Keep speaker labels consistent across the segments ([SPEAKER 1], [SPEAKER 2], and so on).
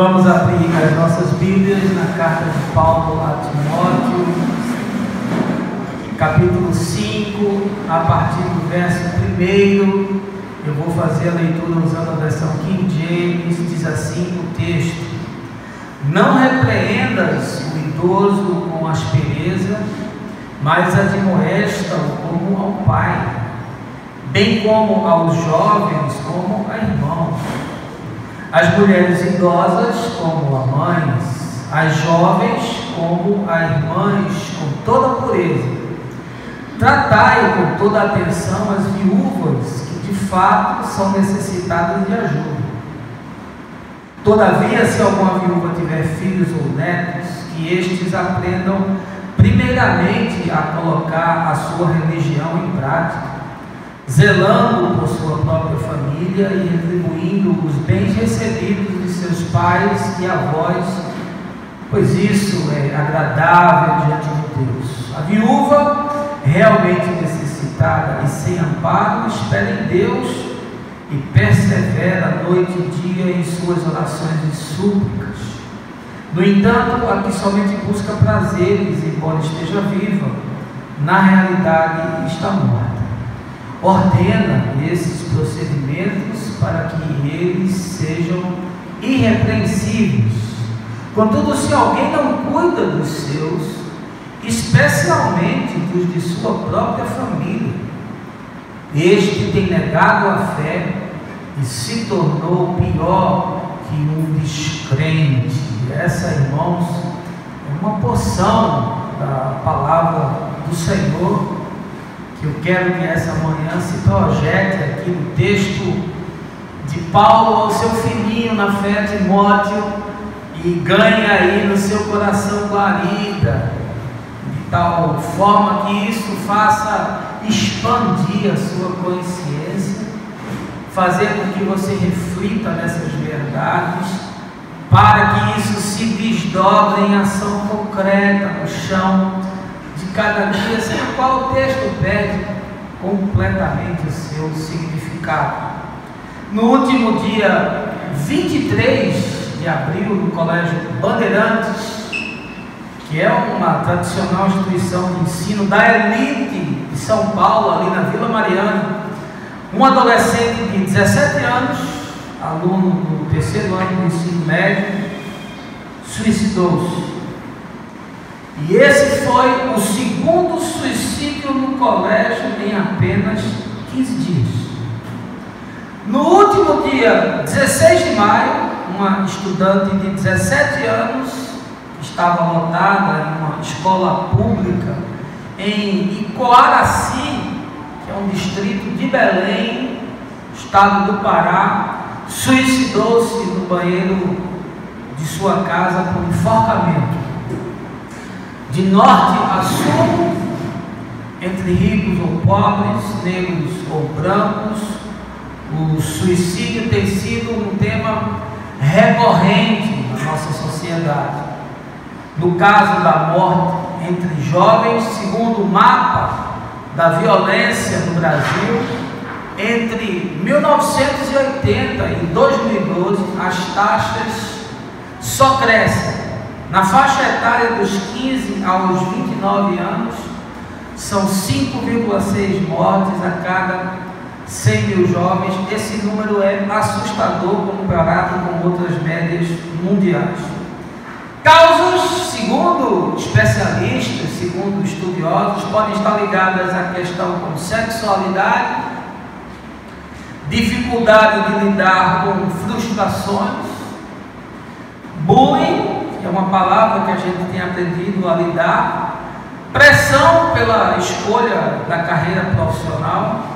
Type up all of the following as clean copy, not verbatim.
[SPEAKER 1] Vamos abrir as nossas Bíblias na carta de Paulo a Timóteo, capítulo 5, a partir do verso 1. Eu vou fazer a leitura usando a versão King James. Diz assim o texto: Não repreendas o idoso com aspereza, mas admoesta-o como ao pai, bem como aos jovens como a irmãos, as mulheres idosas como a mães, as jovens como a irmãs, com toda pureza. Tratai com toda atenção as viúvas que de fato são necessitadas de ajuda. Todavia, se alguma viúva tiver filhos ou netos, que estes aprendam primeiramente a colocar a sua religião em prática, zelando por sua própria família e retribuindo os bens recebidos de seus pais e avós, pois isso é agradável diante de Deus. A viúva realmente necessitada e sem amparo espera em Deus e persevera noite e dia em suas orações e súplicas. No entanto, a que somente busca prazeres, embora esteja viva, na realidade está morta. Ordena esses procedimentos para que eles sejam irrepreensíveis. Contudo, se alguém não cuida dos seus, especialmente dos de sua própria família, este tem negado a fé e se tornou pior que um descrente. Essa, irmãos, é uma porção da palavra do Senhor, que eu quero que essa manhã se projete aqui no texto de Paulo ao seu filhinho na fé, Timóteo, e ganhe aí no seu coração guarida, de tal forma que isso faça expandir a sua consciência, fazer com que você reflita nessas verdades, para que isso se desdobre em ação concreta no chão de cada dia, sem o qual o texto perde completamente o seu significado. No último dia 23 de abril, no Colégio Bandeirantes, que é uma tradicional instituição de ensino da elite de São Paulo, ali na Vila Mariana, um adolescente de 17 anos, aluno do terceiro ano do ensino médio, suicidou-se. E esse foi o segundo suicídio no colégio em apenas 15 dias. No último dia 16 de maio, uma estudante de 17 anos, que estava lotada em uma escola pública em Icoaraci, que é um distrito de Belém, estado do Pará, suicidou-se no banheiro de sua casa por enforcamento. De norte a sul, entre ricos ou pobres, negros ou brancos, o suicídio tem sido um tema recorrente na nossa sociedade. No caso da morte entre jovens, segundo o mapa da violência no Brasil, entre 1980 e 2012, as taxas só crescem. Na faixa etária dos 15 aos 29 anos, são 5,6 mortes a cada 100 mil jovens. Esse número é assustador comparado com outras médias mundiais. Causas, segundo especialistas, segundo estudiosos, podem estar ligadas à questão como sexualidade, dificuldade de lidar com frustrações, bullying, que é uma palavra que a gente tem aprendido a lidar, pressão pela escolha da carreira profissional,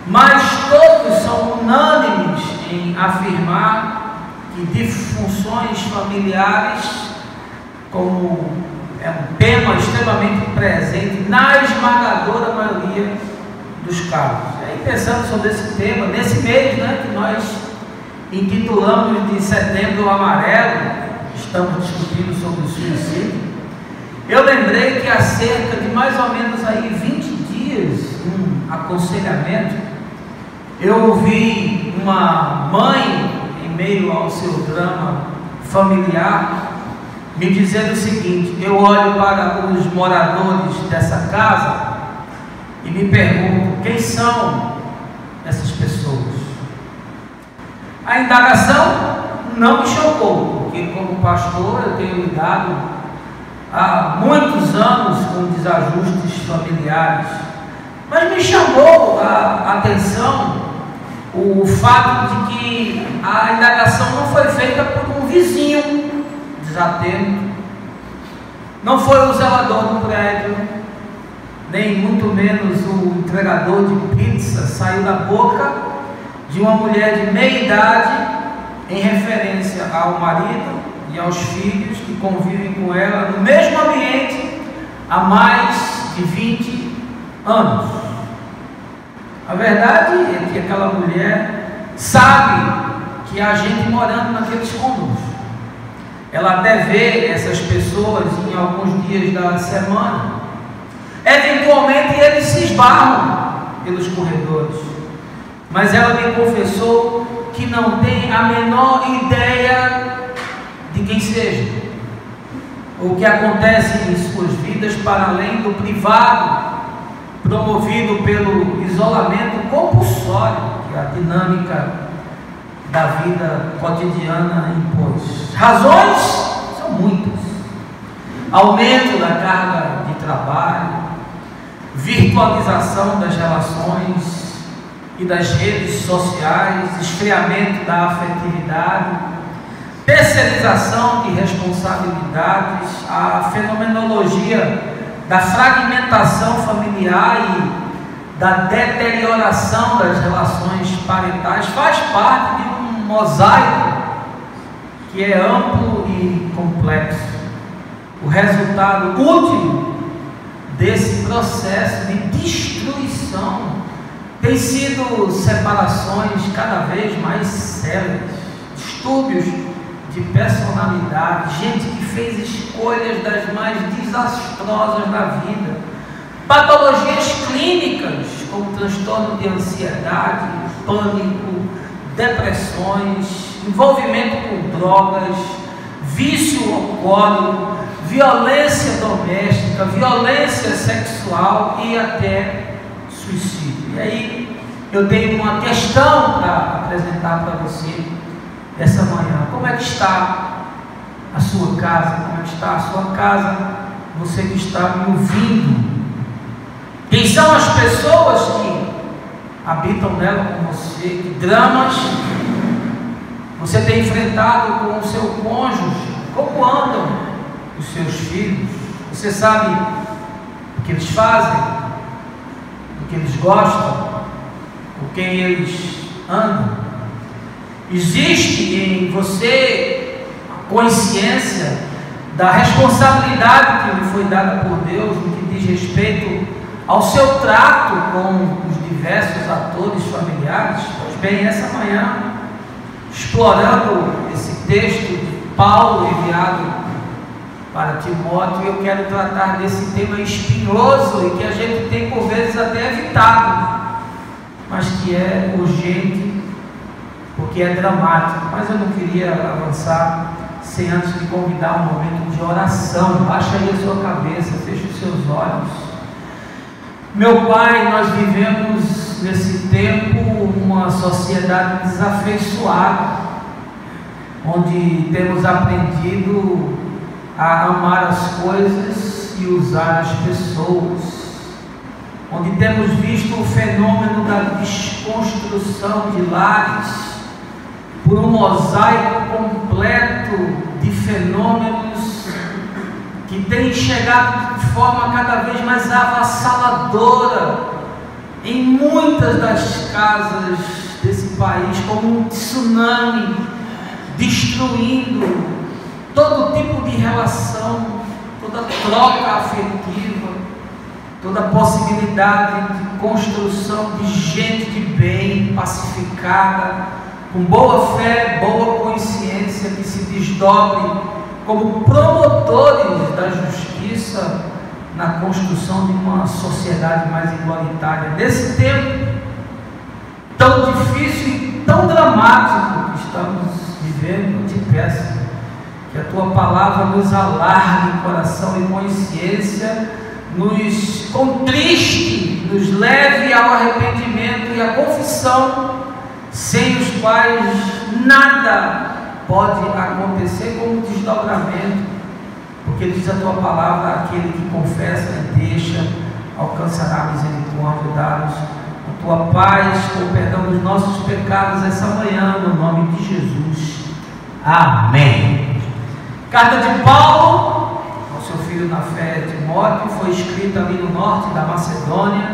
[SPEAKER 1] mas todos são unânimes em afirmar que disfunções familiares, como é um tema extremamente presente na esmagadora maioria dos casos. E aí, pensando sobre esse tema, nesse mês, que nós intitulamos de Setembro Amarelo, estamos discutindo sobre o suicídio, eu lembrei que há cerca de mais ou menos aí 20 dias, um aconselhamento, eu ouvi uma mãe, em meio ao seu drama familiar, me dizendo o seguinte: eu olho para os moradores dessa casa e me pergunto, quem são essas pessoas? A indagação não me chocou, porque como pastor eu tenho lidado há muitos anos com desajustes familiares, mas me chamou a atenção o fato de que a indagação não foi feita por um vizinho desatento, não foi o zelador do prédio, nem muito menos o entregador de pizza saiu da boca de uma mulher de meia idade em referência ao marido e aos filhos que convivem com ela no mesmo ambiente há mais de 20 anos. A verdade é que aquela mulher sabe que há gente morando naqueles cômodos. Ela até vê essas pessoas em alguns dias da semana. Eventualmente eles se esbarram pelos corredores, mas ela me confessou que não tem a menor ideia de quem seja, o que acontece em suas vidas para além do privado, promovido pelo isolamento compulsório que a dinâmica da vida cotidiana impôs. Razões são muitas: aumento da carga de trabalho, virtualização das relações e das redes sociais, esfriamento da afetividade, terceirização de responsabilidades, a fenomenologia da fragmentação familiar e da deterioração das relações parentais faz parte de um mosaico que é amplo e complexo. O resultado último desse processo de destruição tem sido separações cada vez mais céleres, distúrbios de personalidade, gente que fez escolhas das mais desastrosas da vida, patologias clínicas como transtorno de ansiedade, pânico, depressões, envolvimento com drogas, vício alcoólico, violência doméstica, violência sexual e até suicídio. E aí eu tenho uma questão para apresentar para você essa manhã. Como é que está a sua casa? Como é que está a sua casa? Você que está me ouvindo. Quem são as pessoas que habitam nela com você? Que dramas você tem enfrentado com o seu cônjuge? Como andam os seus filhos? Você sabe o que eles fazem? O que eles gostam? Com quem eles andam? Existe em você a consciência da responsabilidade que lhe foi dada por Deus no que diz respeito ao seu trato com os diversos atores familiares? Pois bem, essa manhã, explorando esse texto de Paulo enviado para Timóteo, eu quero tratar desse tema espinhoso e que a gente tem por vezes até evitado, mas que é urgente, porque é dramático. Mas eu não queria avançar sem antes de convidar um momento de oração. Baixa aí a sua cabeça, feche os seus olhos. Meu Pai, nós vivemos nesse tempo uma sociedade desafeiçoada, onde temos aprendido a amar as coisas e usar as pessoas, onde temos visto o fenômeno da desconstrução de lares por um mosaico completo de fenômenos que tem chegado de forma cada vez mais avassaladora em muitas das casas desse país, como um tsunami, destruindo todo tipo de relação, toda troca afetiva, toda possibilidade de construção de gente de bem, pacificada, com boa fé, boa consciência, que se desdobre como promotores da justiça na construção de uma sociedade mais igualitária. Nesse tempo tão difícil e tão dramático que estamos vivendo, eu te peço que a Tua palavra nos alargue em coração e consciência, nos contriste, nos leve ao arrependimento e à confissão, sem os quais nada pode acontecer como desdobramento, porque diz a Tua palavra: aquele que confessa e deixa alcançará a misericórdia. Dá-nos a Tua paz, com o perdão dos nossos pecados essa manhã, no nome de Jesus. Amém. Carta de Paulo ao seu filho na fé, Timóteo, foi escrita ali no norte da Macedônia,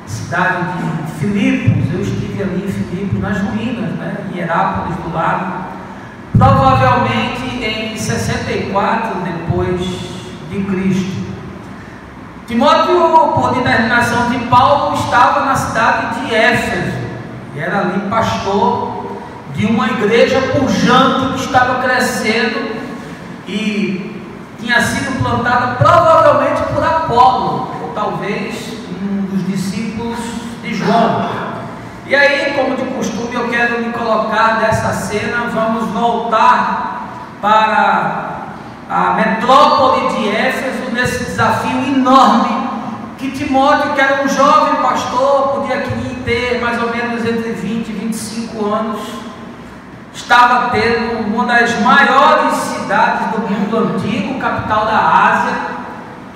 [SPEAKER 1] cidade de Filipos. Eu estive ali em Filipos, nas ruínas, em Hierápolis do lado, provavelmente em 64 depois de Cristo. Timóteo, por determinação de Paulo, estava na cidade de Éfeso, e era ali pastor de uma igreja pujante que estava crescendo e tinha sido plantada provavelmente por Apolo, ou talvez um dos discípulos de João. E aí, como de costume, eu quero me colocar nessa cena. Vamos voltar para a metrópole de Éfeso, nesse desafio enorme que Timóteo, que era um jovem pastor, podia ter mais ou menos entre 20 e 25 anos, estava tendo uma das maiores cidades do mundo antigo, capital da Ásia,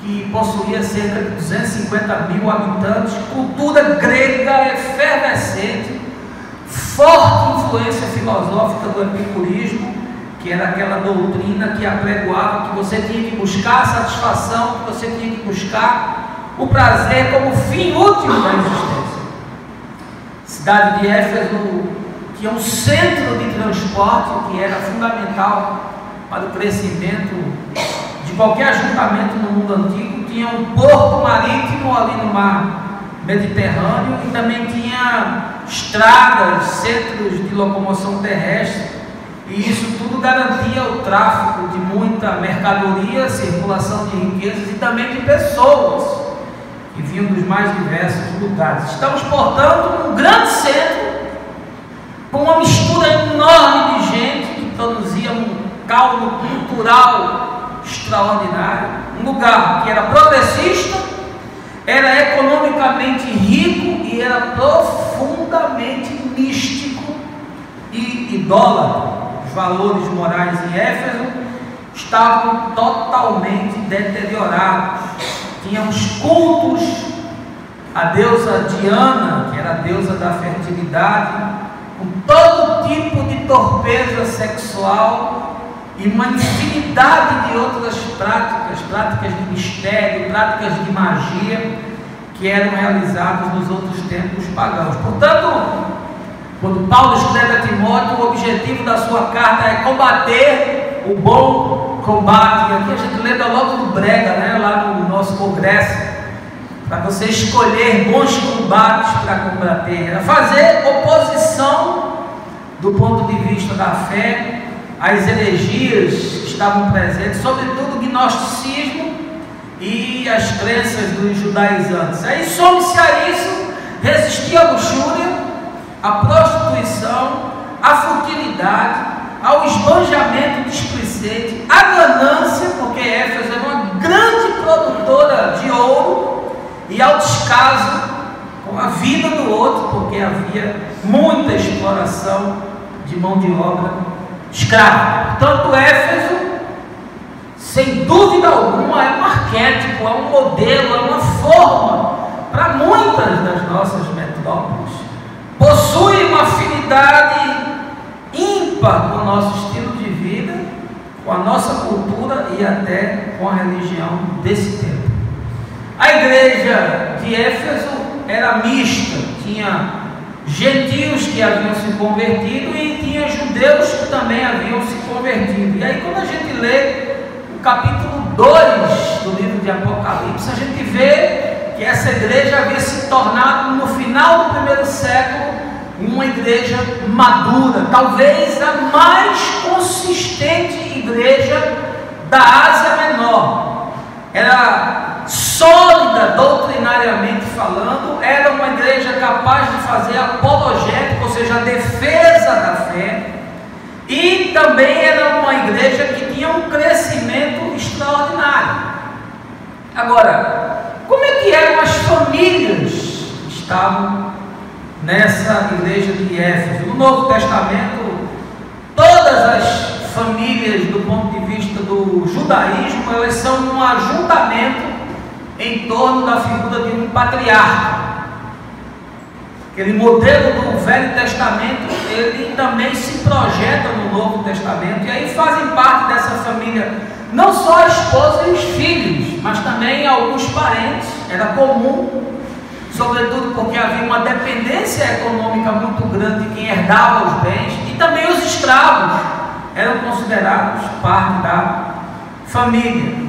[SPEAKER 1] que possuía cerca de 250 mil habitantes, cultura grega efervescente, forte influência filosófica do epicurismo, que era aquela doutrina que apregoava que você tinha que buscar a satisfação, que você tinha que buscar o prazer como fim último da existência. A cidade de Éfeso tinha um centro de transporte que era fundamental para o crescimento de qualquer ajuntamento no mundo antigo. Tinha um porto marítimo ali no mar Mediterrâneo e também tinha estradas, centros de locomoção terrestre, e isso tudo garantia o tráfego de muita mercadoria, circulação de riquezas e também de pessoas que vinham dos mais diversos lugares. Estamos, portanto, num grande centro com uma mistura enorme de gente que produzia um caldo cultural extraordinário, um lugar que era progressista, era economicamente rico e era profundamente místico e idólatra. Os valores morais em Éfeso estavam totalmente deteriorados. Tinham os cultos à deusa Diana, que era a deusa da fertilidade, com todo tipo de torpeza sexual e uma infinidade de outras práticas de mistério, práticas de magia, que eram realizadas nos outros templos pagãos. Portanto, quando Paulo escreve a Timóteo, o objetivo da sua carta é combater o bom combate. E aqui a gente lembra logo do Brega, lá no nosso congresso, para você escolher bons combates para combater, era fazer oposição do ponto de vista da fé às heresias que estavam presentes, sobretudo o gnosticismo e as crenças dos judaizantes. Aí some-se a isso, resistir à luxúria, à prostituição, à futilidade, ao esbanjamento displicente, à ganância, porque Éfeso era uma grande produtora de ouro, e ao descaso com a vida do outro, porque havia muita exploração de mão de obra escrava. Portanto, Éfeso, sem dúvida alguma, é um arquétipo, é um modelo, é uma forma para muitas das nossas metrópoles. Possui uma afinidade ímpar com o nosso estilo de vida, com a nossa cultura e até com a religião desse tempo. A igreja de Éfeso era mista, tinha gentios que haviam se convertido e tinha judeus que também haviam se convertido. E aí, quando a gente lê o capítulo 2 do livro de Apocalipse, a gente vê que essa igreja havia se tornado, no final do primeiro século, uma igreja madura, talvez a mais consistente igreja da Ásia Menor. Era sólida doutrinariamente falando, era uma igreja capaz de fazer apologética, ou seja, a defesa da fé, e também era uma igreja que tinha um crescimento extraordinário. Agora, como é que eram as famílias que estavam nessa igreja de Éfeso? No Novo Testamento, todas as famílias, do ponto de vista do judaísmo, elas são um ajuntamento em torno da figura de um patriarca. Aquele modelo do Velho Testamento, ele também se projeta no Novo Testamento, e aí fazem parte dessa família não só a esposa e os filhos, mas também alguns parentes. Era comum, sobretudo porque havia uma dependência econômica muito grande de quem herdava os bens, e também os escravos eram considerados parte da família.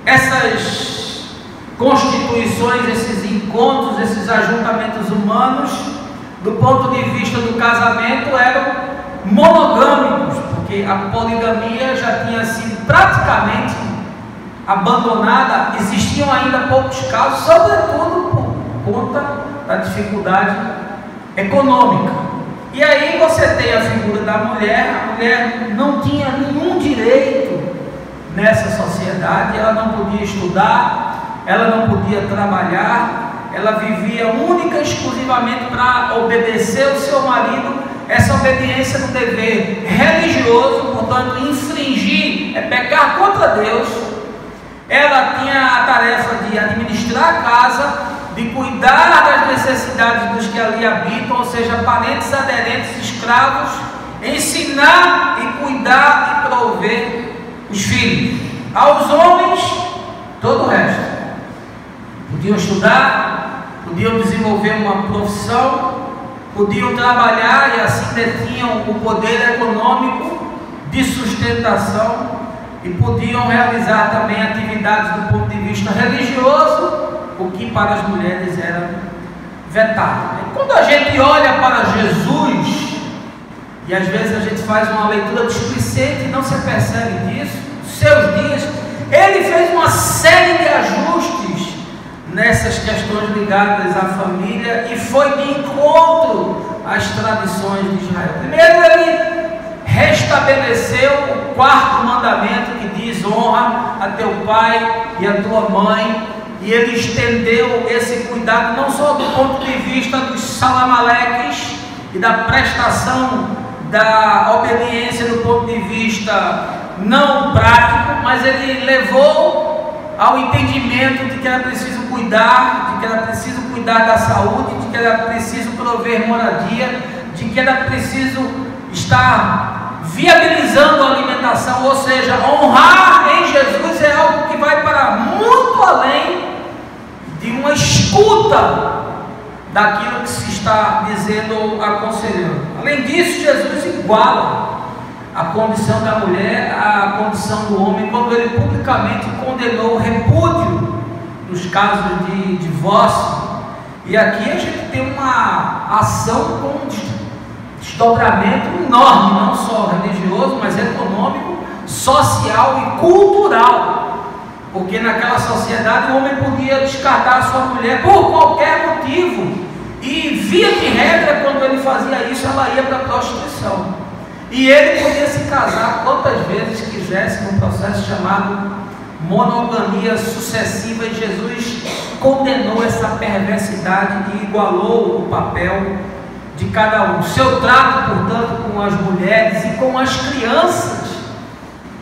[SPEAKER 1] Essas constituições, esses encontros, esses ajuntamentos humanos, do ponto de vista do casamento, eram monogâmicos, porque a poligamia já tinha sido praticamente abandonada. Existiam ainda poucos casos, sobretudo por conta da dificuldade econômica. E aí você tem a figura da mulher. A mulher não tinha nenhum direito nessa sociedade, ela não podia estudar, ela não podia trabalhar, ela vivia única e exclusivamente para obedecer o seu marido. Essa obediência no dever religioso, portanto, infringir é pecar contra Deus. Ela tinha a tarefa de administrar a casa, de cuidar das necessidades dos que ali habitam, ou seja, parentes, aderentes, escravos, ensinar e cuidar e prover os filhos. Aos homens, todo o resto. Podiam estudar, podiam desenvolver uma profissão, podiam trabalhar e assim detinham o poder econômico de sustentação, e podiam realizar também atividades do ponto de vista religioso, o que para as mulheres era vetado. E quando a gente olha para Jesus, e às vezes a gente faz uma leitura displicente e não se percebe disso, nos seus dias, ele fez uma série de ajustes nessas questões ligadas à família e foi de encontro às tradições de Israel. Primeiro, ele restabeleceu o quarto mandamento, que diz: honra a teu pai e a tua mãe, e ele estendeu esse cuidado não só do ponto de vista dos salamaleques e da prestação da obediência do ponto de vista não prático, mas ele levou ao entendimento de que era preciso cuidar, de que era preciso cuidar da saúde, de que era preciso prover moradia, de que era preciso estar viabilizando a alimentação. Ou seja, honrar em Jesus é algo que vai para muito além de uma escuta daquilo que se está dizendo ou aconselhando. Além disso, Jesus iguala a condição da mulher à condição do homem, quando ele publicamente condenou o repúdio nos casos de divórcio. E aqui a gente tem uma ação com um desdobramento enorme, não só religioso, mas econômico, social e cultural, porque naquela sociedade o homem podia descartar a sua mulher por qualquer motivo, e via de regra, quando ele fazia isso, ela ia para a prostituição, e ele podia se casar quantas vezes quisesse, num processo chamado monogamia sucessiva, e Jesus condenou essa perversidade e igualou o papel de cada um. Seu trato, portanto, com as mulheres e com as crianças,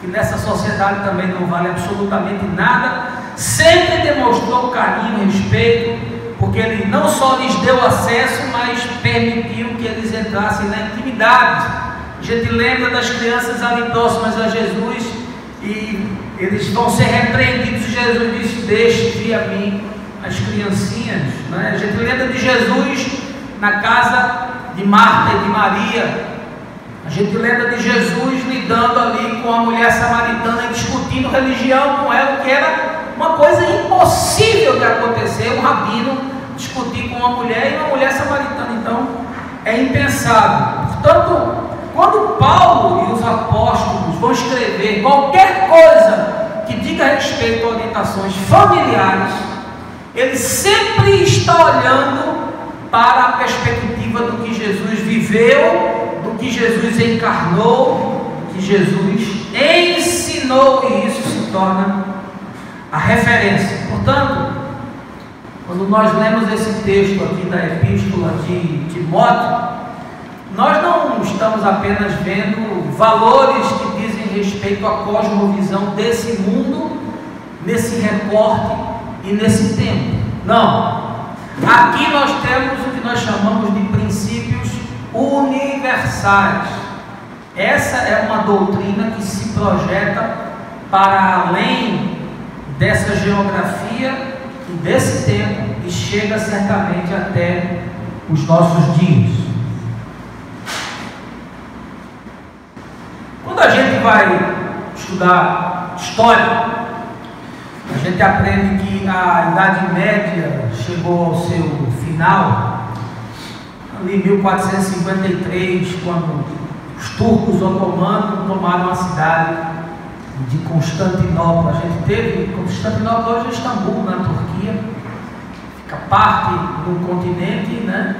[SPEAKER 1] que nessa sociedade também não vale absolutamente nada, sempre demonstrou carinho e respeito, porque ele não só lhes deu acesso, mas permitiu que eles entrassem na intimidade. A gente lembra das crianças ali próximas a Jesus, e eles vão ser repreendidos. Jesus disse: deixe vir a mim as criancinhas, né? A gente lembra de Jesus na casa de Marta e de Maria. A gente lembra de Jesus lidando ali com a mulher samaritana e discutindo religião com ela, que era uma coisa impossível de acontecer, um rabino discutir com uma mulher, e uma mulher samaritana. Então é impensável. Portanto, quando Paulo e os apóstolos vão escrever qualquer coisa que diga respeito a orientações familiares, ele sempre está olhando para a perspectiva do que Jesus viveu, do que Jesus encarnou, do que Jesus ensinou. ensinou e isso se torna a referência. Portanto, quando nós lemos esse texto aqui da Epístola de Timóteo, nós não estamos apenas vendo valores que dizem respeito à cosmovisão desse mundo, nesse recorte e nesse tempo. Não. Aqui nós temos o que nós chamamos de princípios universais. Essa é uma doutrina que se projeta para além dessa geografia e desse tempo e chega certamente até os nossos dias. Quando a gente vai estudar história, a gente aprende que a Idade Média chegou ao seu final ali em 1453, quando os turcos otomanos tomaram a cidade de Constantinopla. A gente teve Constantinopla, hoje é Istambul, na Turquia, fica parte no continente, né?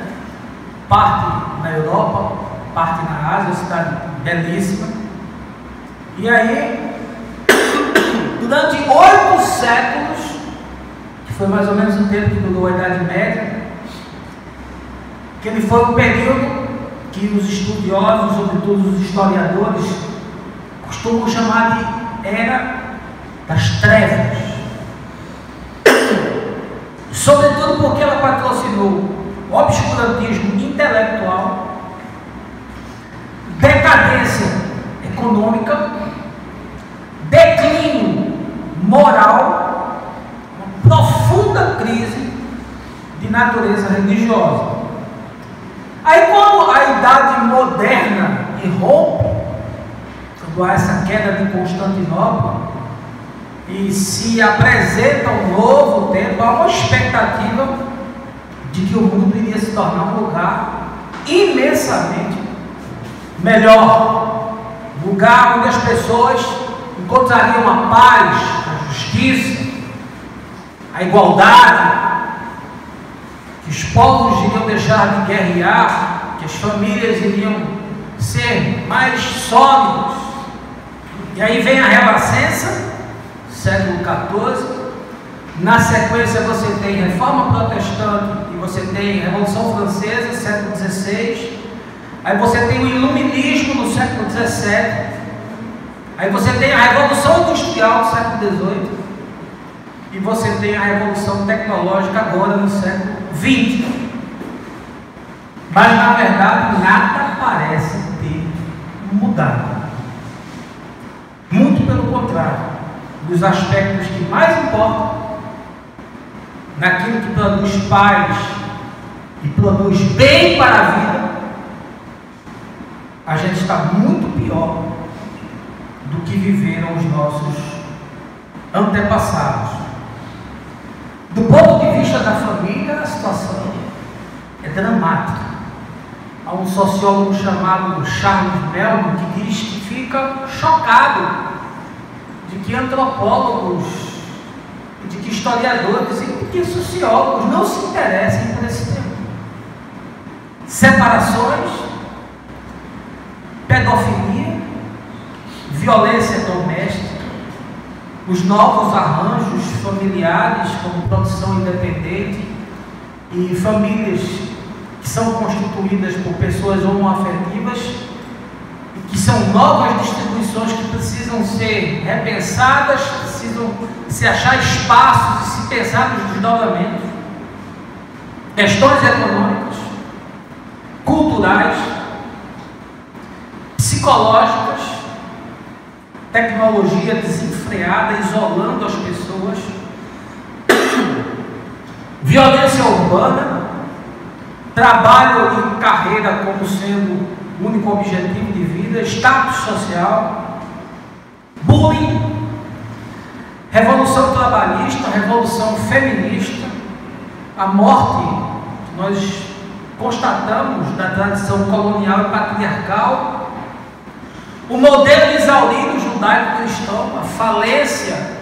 [SPEAKER 1] Parte na Europa, parte na Ásia, cidade belíssima. E aí, durante 8 séculos, que foi mais ou menos o tempo que durou a Idade Média, que ele foi um período que os estudiosos, sobretudo os historiadores, costumam chamar de Era das Trevas. Sobretudo porque ela patrocinou obscurantismo intelectual, decadência econômica, declínio moral, uma profunda crise de natureza religiosa. Aí, quando a idade moderna irrompe, quando há essa queda de Constantinopla e se apresenta um novo tempo, há uma expectativa de que o mundo iria se tornar um lugar imensamente melhor, lugar onde as pessoas encontrariam a paz, a justiça, a igualdade, que os povos iriam deixar de guerrear, que as famílias iriam ser mais sólidas. E aí vem a Renascença, século XIV. Na sequência você tem Reforma Protestante e você tem Revolução Francesa, século XVI. Aí você tem o Iluminismo no século XVII. Aí você tem a Revolução Industrial do século XVIII. E você tem a Revolução Tecnológica agora no século XX. Mas na verdade nada parece ter mudado. Muito pelo contrário, dos aspectos que mais importam, naquilo que produz paz e produz bem para a vida, a gente está muito pior do que viveram os nossos antepassados. Do ponto de vista da família, a situação é dramática. Há um sociólogo chamado Charles Melman que diz que fica chocado de que antropólogos, de que historiadores e que sociólogos não se interessem por esse tema. Separações, pedofilia, violência doméstica, os novos arranjos familiares, como produção independente, e famílias que são constituídas por pessoas homoafetivas, e que são novas distribuições que precisam ser repensadas, precisam se achar espaços e se pensar nos desdobramentos, questões econômicas, culturais, psicológicas, tecnologia desenfreada, isolando as pessoas, violência urbana, trabalho e carreira como sendo o único objetivo de vida, status social, bullying, revolução trabalhista, revolução feminista, a morte que nós constatamos da tradição colonial e patriarcal, o modelo exaurido judaico-cristão, a falência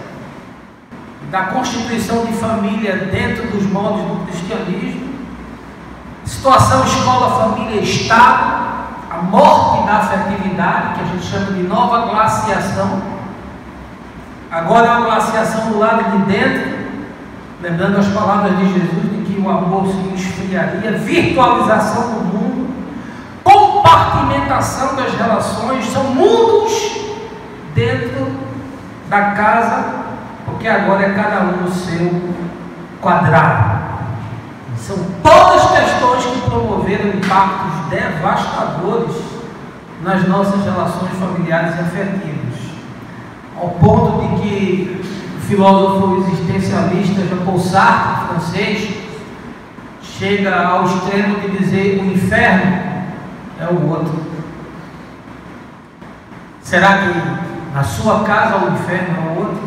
[SPEAKER 1] da constituição de família dentro dos moldes do cristianismo, situação escola, família, Estado, a morte da afetividade, que a gente chama de nova glaciação, Agora a glaciação do lado de dentro, lembrando as palavras de Jesus de que o amor se esfriaria, virtualização do mundo, compartimentação das relações, são mundos dentro da casa, porque agora é cada um no seu quadrado. São todas questões que promoveram impactos devastadores nas nossas relações familiares e afetivas, ao ponto de que o filósofo existencialista Jean-Paul Sartre, francês, chega ao extremo de dizer: o inferno é o outro. Será que na sua casa o inferno é o outro?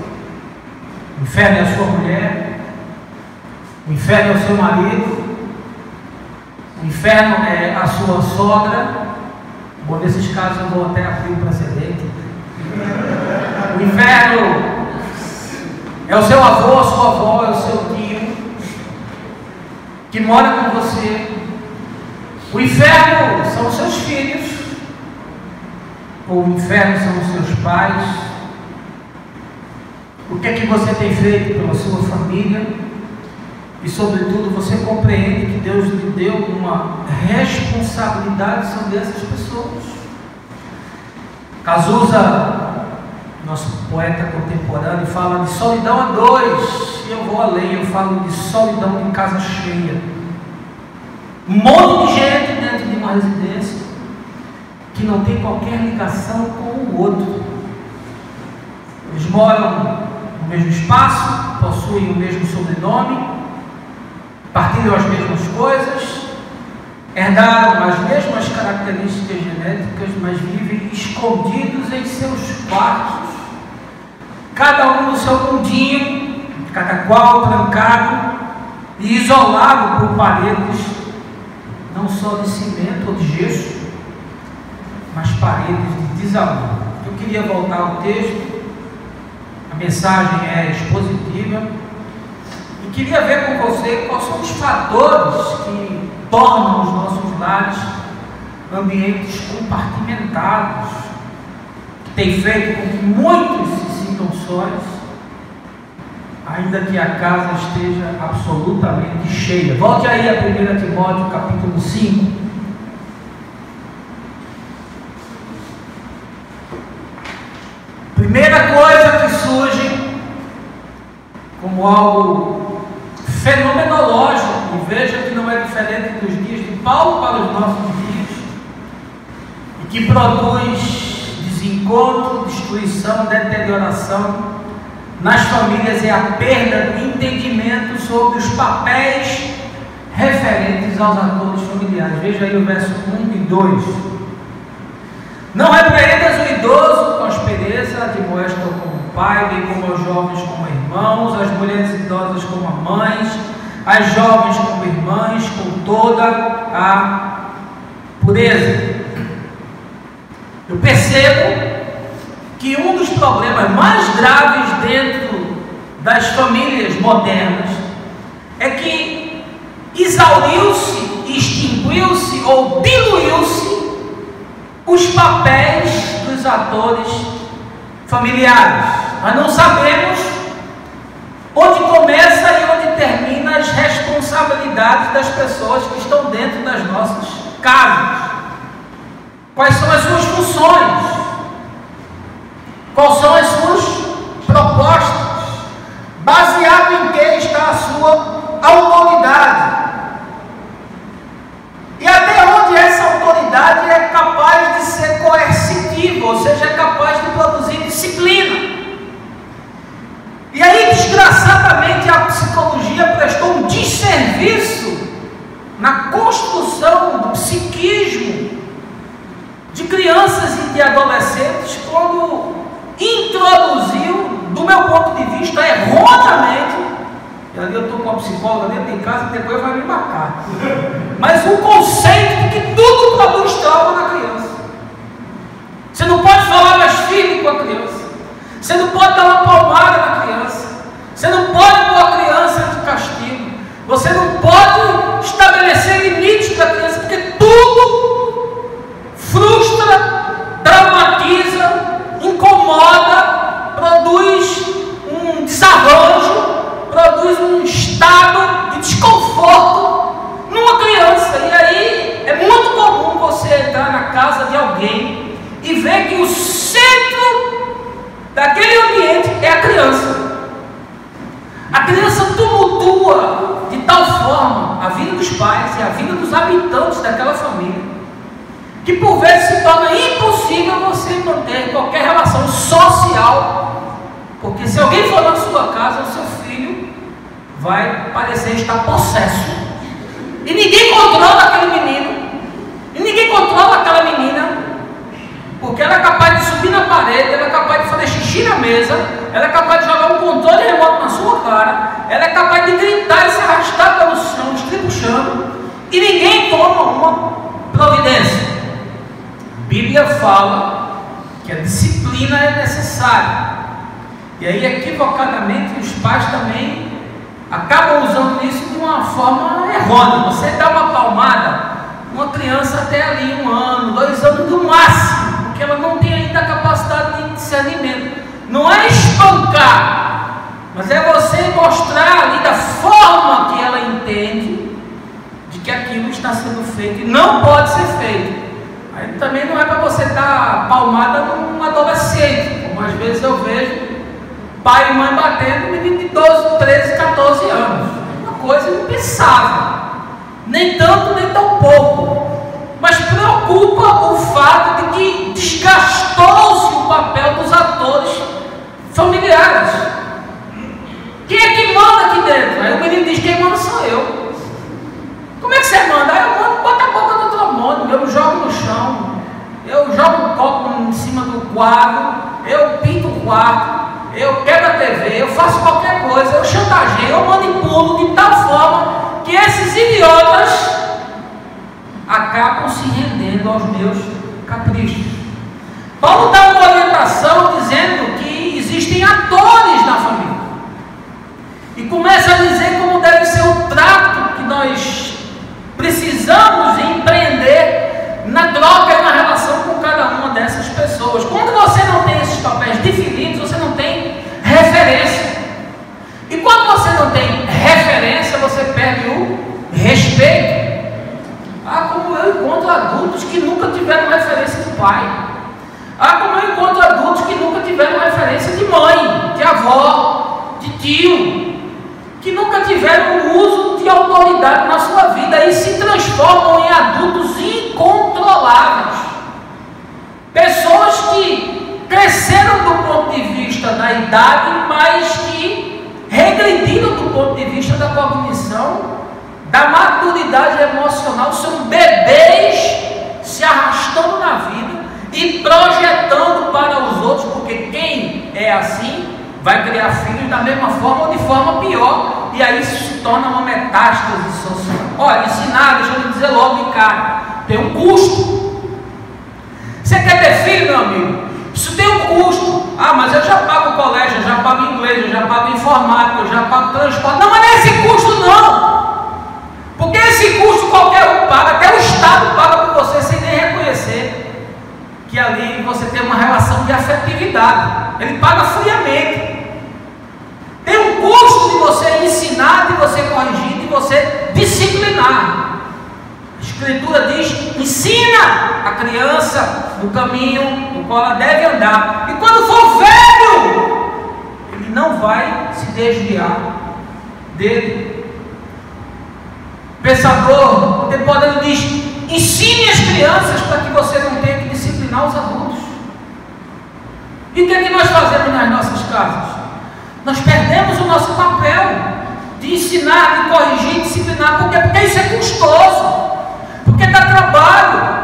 [SPEAKER 1] O inferno é a sua mulher? O inferno é o seu marido? O inferno é a sua sogra? Bom, nesses casos eu vou até abrir o precedente. O inferno é o seu avô, a sua avó, é o seu tio que mora com você. O inferno são os seus filhos. Ou o inferno são os seus pais. O que é que você tem feito pela sua família? E sobretudo você compreende que Deus lhe deu uma responsabilidade sobre essas pessoas. Cazuza, nosso poeta contemporâneo, fala de solidão a dois, e eu vou além, eu falo de solidão em casa cheia. Um monte de gente dentro de uma residência que não tem qualquer ligação com o outro. Eles moram no mesmo espaço, possuem o mesmo sobrenome, partilham as mesmas coisas, herdaram as mesmas características genéticas, mas vivem escondidos em seus quartos, cada um no seu mundinho, cada qual trancado e isolado por paredes, não só de cimento ou de gesso, mas paredes de desamor. Eu queria voltar ao texto, a mensagem é expositiva, e queria ver com você quais são os fatores que tornam os nossos lares ambientes compartimentados, que tem feito com que muitos se sintam sós, ainda que a casa esteja absolutamente cheia. Volte aí a 1 Timóteo capítulo 5. Primeira coisa que surge como algo fenomenológico, e veja que não é diferente dos dias de Paulo para os nossos dias, e que produz desencontro, destruição, deterioração nas famílias, é a perda do entendimento sobre os papéis referentes aos atores familiares. Veja aí o verso 1 e 2. Não repreendas o idoso com aspereza, admoesta-o como pai, bem como aos jovens como irmãos, as mulheres idosas como mães, as jovens como irmãs, com toda a pureza. Eu percebo que um dos problemas mais graves dentro das famílias modernas é que exauriu-se, extinguiu-se ou diluiu-se os papéis dos atores familiares. Nós não sabemos onde começa e onde termina as responsabilidades das pessoas que estão dentro das nossas casas. Quais são as suas funções? Quais são as suas propostas? Baseado em que está a sua autoridade? E até onde essa autoridade é capaz de ser coercitiva, ou seja, é capaz de produzir disciplina. E aí, desgraçadamente, a psicologia prestou um desserviço na construção do psiquismo de crianças e de adolescentes, quando introduziu, do meu ponto de vista, erroneamente, e ali eu estou com a psicóloga dentro de casa, depois vai me matar, mas o conceito de que tudo produz trauma na criança. Você não pode falar mais firme com a criança, você não pode dar uma palmada na criança, você não pode pôr a criança de castigo, você não pode estabelecer limites para a criança, porque tudo frustra, traumatiza, incomoda, produz de alguém e vê que o centro daquele ambiente é a criança. A criança tumultua de tal forma a vida dos pais e a vida dos habitantes daquela família, que por vezes se torna impossível você manter qualquer relação social, porque se alguém for na sua casa, o seu filho vai parecer estar possesso, e ninguém controla aquele menino, e ninguém controla aquela menina, porque ela é capaz de subir na parede, ela é capaz de fazer xixi na mesa, ela é capaz de jogar um controle remoto na sua cara, ela é capaz de gritar e se arrastar pelo chão, estribuchando, e ninguém toma uma providência. A Bíblia fala que a disciplina é necessária, e aí equivocadamente os pais também acabam usando isso de uma forma errônea. Você dá uma palmada, uma criança até ali 1 ano, 2 anos no máximo, porque ela não tem ainda a capacidade de discernimento. Não é espancar, mas é você mostrar ali da forma que ela entende de que aquilo está sendo feito e não pode ser feito. Aí também não é para você dar palmada num adolescente, como às vezes eu vejo pai e mãe batendo um menino de 12, 13, 14 anos. Uma coisa impensável. Nem tanto, nem tão pouco. Mas preocupa o fato de que desgastou-se o papel dos atores familiares. Quem é que manda aqui dentro? Aí o menino diz: quem manda sou eu. Como é que você manda? Aí eu mando, bota a boca no trombone, eu jogo no chão, eu jogo um copo em cima do quadro, eu pinto o quarto, eu quebro a TV, eu faço qualquer coisa, eu chantageio, eu manipulo de tal forma que esses idiotas acabam se rendendo aos meus caprichos. Paulo dá uma orientação dizendo que existem atores na família, e começa a dizer como deve ser o trato que nós precisamos empreender na troca e na relação com cada uma dessas pessoas. Quando você não tem esses papéis definidos, você não tem referência, e quando você não tem referência, você perde o respeito. Como eu encontro adultos que nunca tiveram referência de pai. Como eu encontro adultos que nunca tiveram referência de mãe, de avó, de tio, que nunca tiveram uso de autoridade na sua vida e se transformam em adultos incontroláveis. Pessoas que cresceram do ponto de vista da idade, mas que regrediram do ponto de vista da cognição, da maturidade emocional, são bebês se arrastando na vida e projetando para os outros, porque quem é assim vai criar filhos da mesma forma ou de forma pior, e aí isso se torna uma metástase social. Olha, ensinar, deixa eu dizer logo de cara, tem um custo. Você quer ter filho, meu amigo? Isso tem um custo. Mas eu já pago o colégio, eu já pago inglês, eu já pago informática, eu já pago transporte. Não, mas não é esse custo não. Porque esse custo qualquer um paga, até o Estado paga por você sem nem reconhecer que ali você tem uma relação de afetividade. Ele paga friamente. Tem um custo de você ensinar, de você corrigir, de você disciplinar. A Escritura diz: ensina a criança no caminho no qual ela deve andar, e quando for velho, ele não vai se desviar dele. Pensador contemporâneo diz: ensine as crianças para que você não tenha que disciplinar os adultos. E o que é que nós fazemos nas nossas casas? Nós perdemos o nosso papel de ensinar, de corrigir, disciplinar. Por quê? Porque isso é custoso, porque dá trabalho.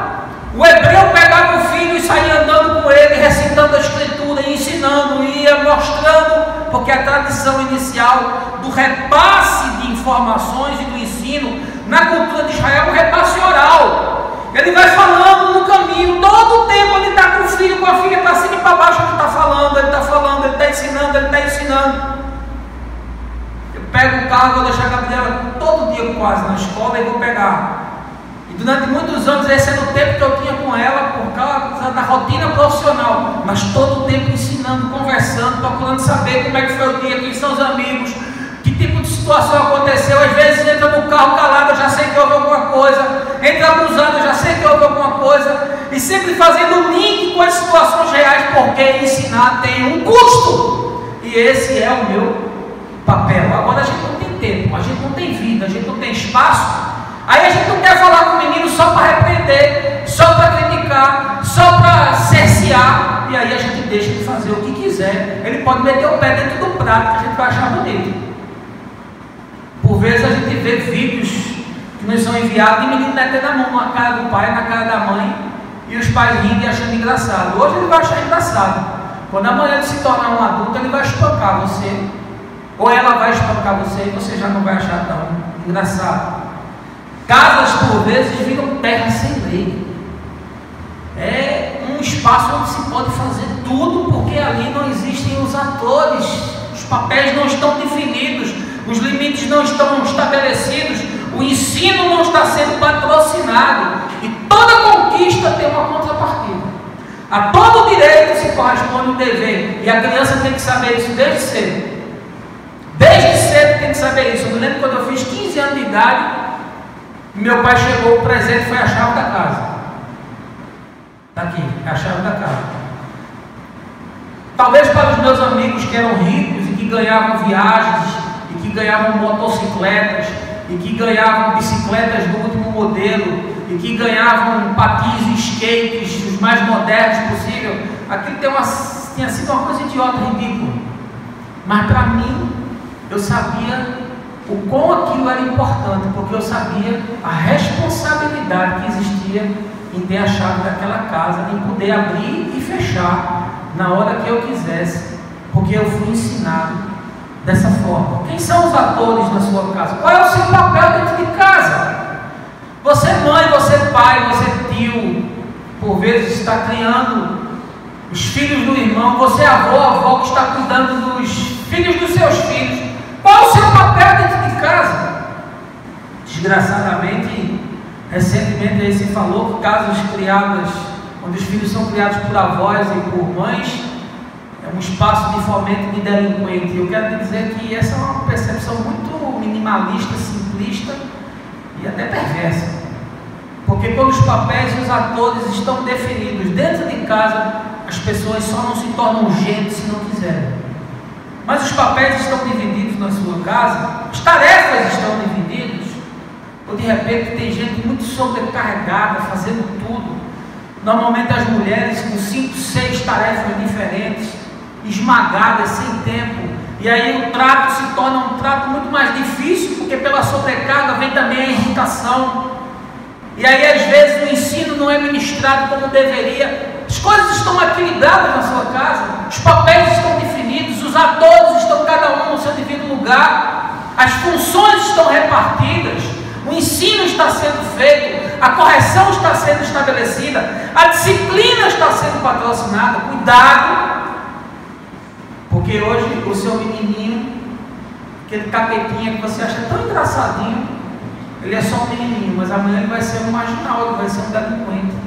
[SPEAKER 1] O hebreu pegava o filho e saía andando com ele, recitando a Escritura e ensinando, ia mostrando, porque a tradição inicial do repasse de informações e do ensino na cultura de Israel é um repasse oral. Ele vai falando no caminho, todo o tempo ele está com o filho, com a filha, para cima e para baixo, ele está falando, ele está falando, ele está ensinando, ele está ensinando. Eu pego o carro, vou deixar a Gabriela todo dia quase na escola e vou pegar. E durante muitos anos esse era o tempo que eu tinha com ela, por causa da rotina profissional, mas todo o tempo ensinando, conversando, procurando saber como é que foi o dia, quem são os amigos, que tipo de situação aconteceu, às vezes entra no carro calado, eu já sei que houve alguma coisa, entra abusado, eu já sei que houve alguma coisa, e sempre fazendo link com as situações reais, porque ensinar tem um custo, e esse é o meu papel. Agora a gente não tem tempo, a gente não tem vida, a gente não tem espaço, aí a gente não quer falar com o menino só para repreender, só para criticar, só para cercear, e aí a gente deixa ele fazer o que quiser. Ele pode meter o pé dentro do prato que a gente vai achar bonito. Por vezes a gente vê vídeos que nos são enviados de menino metendo a mão na cara do pai, na cara da mãe, e os pais rindo e achando engraçado. Hoje ele vai achar engraçado. Quando amanhã ele se tornar um adulto, ele vai espancar você, ou ela vai espancar você, e você já não vai achar tão engraçado. Casas por vezes viram terra sem lei. É um espaço onde se pode fazer tudo, porque ali não existem os atores, os papéis não estão definidos, os limites não estão estabelecidos, o ensino não está sendo patrocinado, e toda conquista tem uma contrapartida. A todo direito se corresponde um dever, e a criança tem que saber isso desde cedo. Desde cedo tem que saber isso. Eu me lembro quando eu fiz 15 anos de idade, meu pai chegou, o presente foi a chave da casa. Está aqui, é a chave da casa. Talvez para os meus amigos que eram ricos e que ganhavam viagens, e que ganhavam motocicletas, e que ganhavam bicicletas do último modelo, e que ganhavam patins e skates, os mais modernos possível, aquilo tinha sido uma coisa idiota, ridícula. Mas para mim, eu sabia o quão aquilo era importante, porque eu sabia a responsabilidade que existia em ter a chave daquela casa, em poder abrir e fechar na hora que eu quisesse, porque eu fui ensinado dessa forma. Quem são os atores na sua casa? Qual é o seu papel dentro de casa? Você mãe, você pai, você tio, por vezes está criando os filhos do irmão, você avó que está cuidando dos filhos dos seus filhos. Qual é o seu papel dentro de casa? Desgraçadamente, recentemente aí se falou que casas criadas, onde os filhos são criados por avós e por mães, é um espaço de fomento de delinquente. Eu quero dizer que essa é uma percepção muito minimalista, simplista e até perversa. Porque quando os papéis e os atores estão definidos dentro de casa, as pessoas só não se tornam gente se não quiserem. Mas os papéis estão divididos na sua casa, as tarefas estão divididas, ou de repente tem gente muito sobrecarregada, fazendo tudo. Normalmente as mulheres com 5, 6 tarefas diferentes, esmagadas, sem tempo, e aí o trato se torna um trato muito mais difícil, porque pela sobrecarga vem também a irritação, e aí às vezes o ensino não é ministrado como deveria. As coisas estão equilibradas na sua casa, os papéis estão definidos, os atores estão cada um no seu devido lugar, as funções estão repartidas, o ensino está sendo feito, a correção está sendo estabelecida, a disciplina está sendo patrocinada. Cuidado, porque hoje o seu menininho, aquele capetinha que você acha tão engraçadinho, ele é só um menininho, mas amanhã ele vai ser um marginal, ele vai ser um delinquente.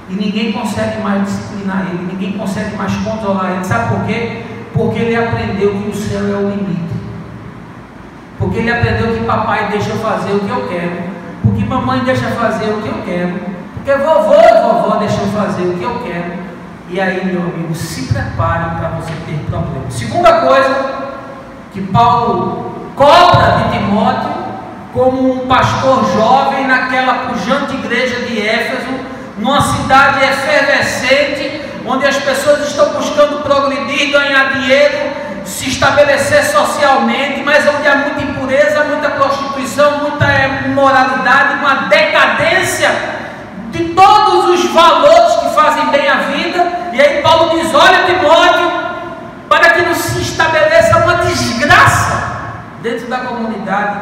[SPEAKER 1] E ninguém consegue mais disciplinar ele, ninguém consegue mais controlar ele. Sabe por quê? Porque ele aprendeu que o céu é o limite. Porque ele aprendeu que papai deixa eu fazer o que eu quero. Porque mamãe deixa fazer o que eu quero. Porque vovô e vovó deixam eu fazer o que eu quero. E aí, meu amigo, se prepare para você ter problema. Segunda coisa que Paulo cobra de Timóteo, como um pastor jovem naquela pujante igreja de Éfeso, numa cidade efervescente, onde as pessoas estão buscando progredir, ganhar dinheiro, se estabelecer socialmente, mas onde há muita impureza, muita prostituição, muita imoralidade, uma decadência de todos os valores que fazem bem a vida. E aí Paulo diz: olha, Timóteo, para que não se estabeleça uma desgraça dentro da comunidade,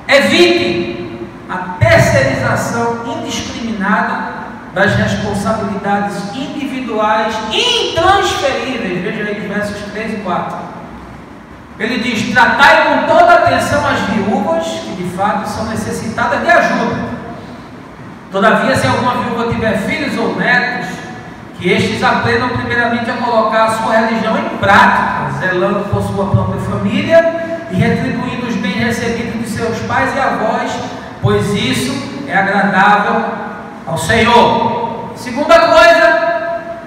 [SPEAKER 1] evite a terceirização indiscriminada das responsabilidades individuais intransferíveis. Veja aí os versos 3 e 4. Ele diz: tratai com toda atenção as viúvas, que de fato são necessitadas de ajuda. Todavia, se alguma viúva tiver filhos ou netos, que estes aprendam primeiramente a colocar a sua religião em prática, zelando por sua própria família e retribuindo os bens recebidos de seus pais e avós, pois isso é agradável ao Senhor. Segunda coisa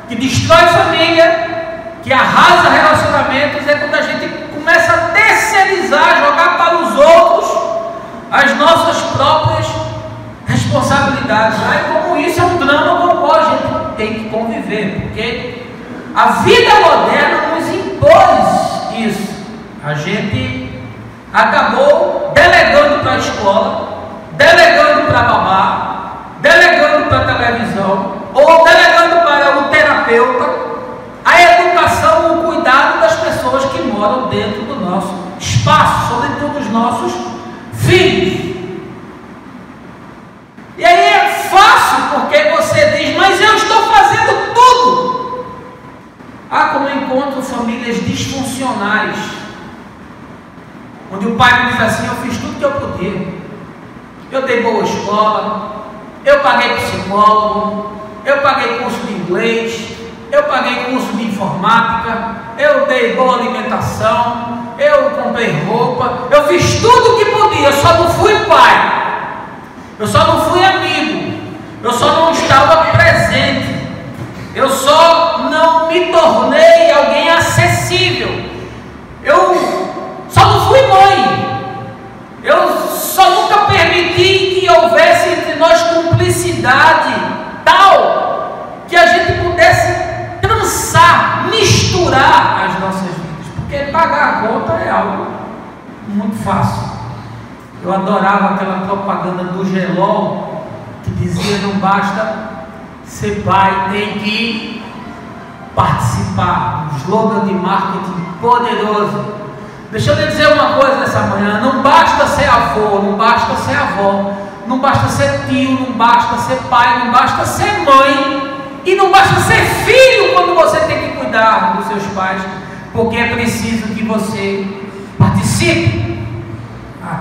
[SPEAKER 1] que destrói família, que arrasa relacionamentos, é quando a gente começa a terceirizar, jogar para os outros as nossas próprias responsabilidades. Como isso é um drama com o qual a gente tem que conviver, porque a vida moderna nos impôs isso. A gente acabou delegando para a escola, delegando para a babá, delegando para a televisão, ou delegando para o terapeuta a educação, o cuidado das pessoas que moram dentro do nosso espaço, sobretudo os nossos filhos. E aí é fácil, porque você diz, mas eu estou fazendo tudo. Como eu encontro famílias disfuncionais, onde o pai me diz assim, eu fiz tudo que eu podia, eu dei boa escola, eu paguei psicólogo, eu paguei curso de inglês, eu paguei curso de informática, eu dei boa alimentação, eu comprei roupa, eu fiz tudo o que podia, eu só não fui pai, eu só não fui amigo, eu só não estava presente, eu só não me tornei alguém acessível, eu só não fui mãe, eu só nunca permiti que houvesse entre nós cumplicidade tal que a gente pudesse trançar, misturar as nossas vidas, porque pagar a conta é algo muito fácil. Eu adorava aquela propaganda do Gelol que dizia, não basta ser pai, tem que participar. Um slogan de marketing poderoso. Deixa eu lhe dizer uma coisa nessa manhã, não basta ser avô, não basta ser avó, não basta ser tio, não basta ser pai, não basta ser mãe, e não basta ser filho quando você tem que cuidar dos seus pais, porque é preciso que você participe.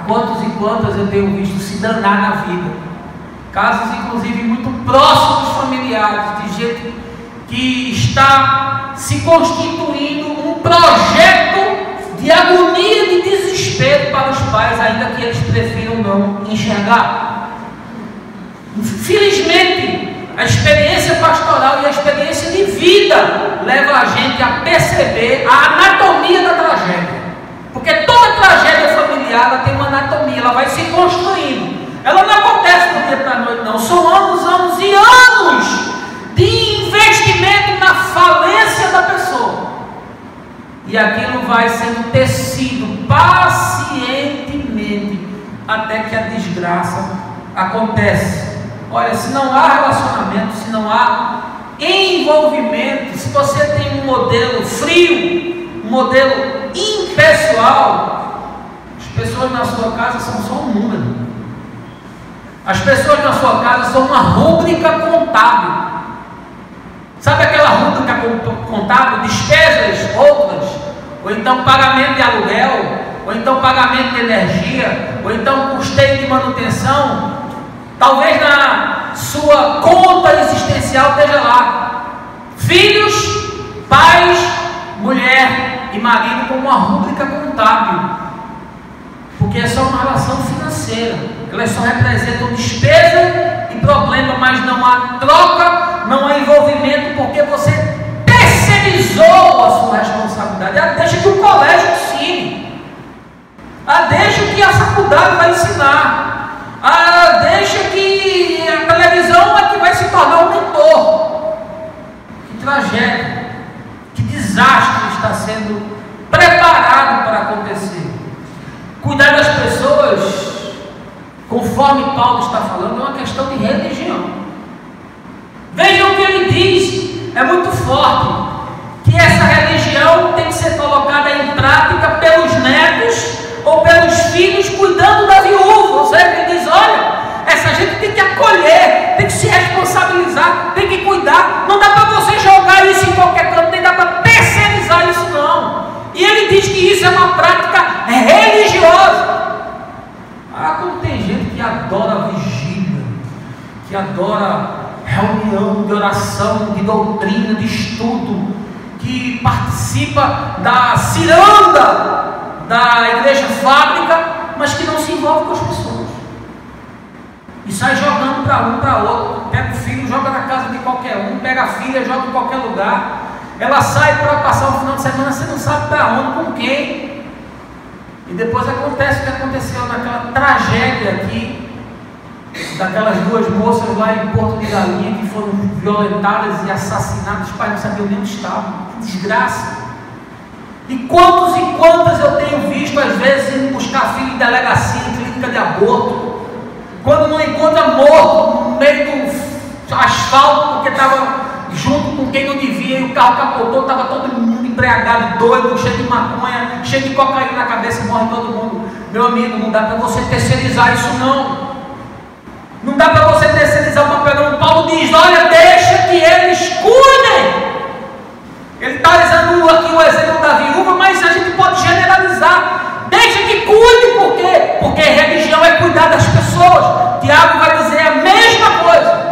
[SPEAKER 1] Quantos e quantas eu tenho visto se danar na vida, casos inclusive muito próximos familiares, de gente que está se constituindo um projeto de agonia, de desespero para os pais, ainda que eles prefiram não enxergar. Infelizmente, a experiência pastoral e a experiência de vida leva a gente a perceber a anatomia da tragédia, porque toda tragédia familiar ela tem uma anatomia, ela vai se construindo, ela não acontece do dia para a noite, não. São anos e anos de investimento na falência da pessoa, e aquilo vai sendo tecido pacientemente até que a desgraça acontece. Olha, se não há relacionamento, se não há envolvimento, se você tem um modelo frio, um modelo impessoal, as pessoas na sua casa são só um número. As pessoas na sua casa são uma rúbrica contábil. Sabe aquela rúbrica contábil? Despesas outras, ou então pagamento de aluguel, ou então pagamento de energia, ou então custeio de manutenção. Talvez na sua conta existencial esteja lá filhos, pais, mulher e marido como uma rúbrica contábil, porque é só uma relação financeira, elas só representam despesa e problema, mas não há troca, não há envolvimento, porque você terceirizou a sua responsabilidade. Deixa que o colégio ensine, deixa que a faculdade vai ensinar, deixa que a televisão é que vai se tornar um mentor. Que tragédia, que desastre está sendo preparado para acontecer. Cuidar das pessoas, conforme Paulo está falando, é uma questão de religião. Vejam o que ele diz, é muito forte, que essa religião tem que ser colocada em prática pelos netos ou pelos filhos, cuidando da viúva. Ou seja, ele diz, olha, essa gente tem que acolher, tem que se responsabilizar, tem que cuidar, não dá para você jogar isso em qualquer canto, nem dá para terceirizar isso não. E ele diz que isso é uma prática religiosa. Como tem gente que adora vigília, que adora reunião de oração, de doutrina, de estudo, que participa da ciranda da igreja fábrica, mas que não se envolve com as pessoas. E sai jogando para um, para outro. Pega o filho, joga na casa de qualquer um, pega a filha, joga em qualquer lugar. Ela sai para passar o final de semana, você não sabe para onde, com quem. E depois acontece o que aconteceu naquela tragédia aqui, daquelas duas moças lá em Porto de Galinha, que foram violentadas e assassinadas. Os pais não sabiam nem onde estavam. Que desgraça. E quantos e quantas eu tenho visto, às vezes, indo buscar filho em delegacia, em clínica de aborto, quando não encontra morto no meio do asfalto, porque estava junto com quem não devia, e o carro capotou, estava todo mundo embriagado, doido, cheio de maconha, cheio de cocaína na cabeça, morre todo mundo. Meu amigo, não dá para você terceirizar isso não. Não dá para você terceirizar o papel não. Paulo diz, olha, deixa que eles cuidem. Ele está usando aqui o exemplo da viúva, mas a gente pode generalizar. Deixa que cuide, por quê? Porque religião é cuidar das pessoas. Tiago vai dizer a mesma coisa.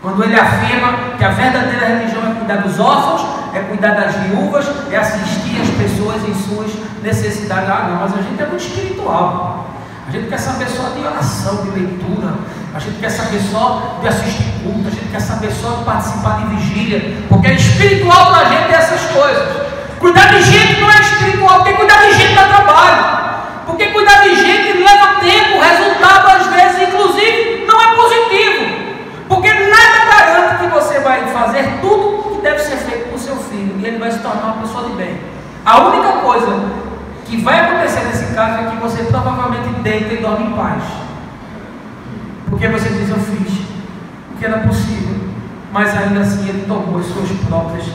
[SPEAKER 1] Quando ele afirma que a verdadeira religião é cuidar dos órfãos, é cuidar das viúvas, é assistir as pessoas em suas necessidades. Ah, não, mas a gente é muito espiritual. A gente quer saber só de oração, de leitura. A gente quer saber só de assistir culto. A gente quer saber só de participar de vigília. Porque espiritual para a gente é essas coisas. Cuidar de gente não é espiritual, porque cuidar de gente dá trabalho. Porque cuidar de gente leva tempo, o resultado às vezes, inclusive, não é positivo. Porque nada garante que você vai fazer tudo que deve ser feito por seu filho e ele vai se tornar uma pessoa de bem. A única coisa que vai acontecer nesse caso é que você provavelmente deita e dorme em paz. Porque você diz, eu fiz o que era possível, mas ainda assim ele tomou as suas próprias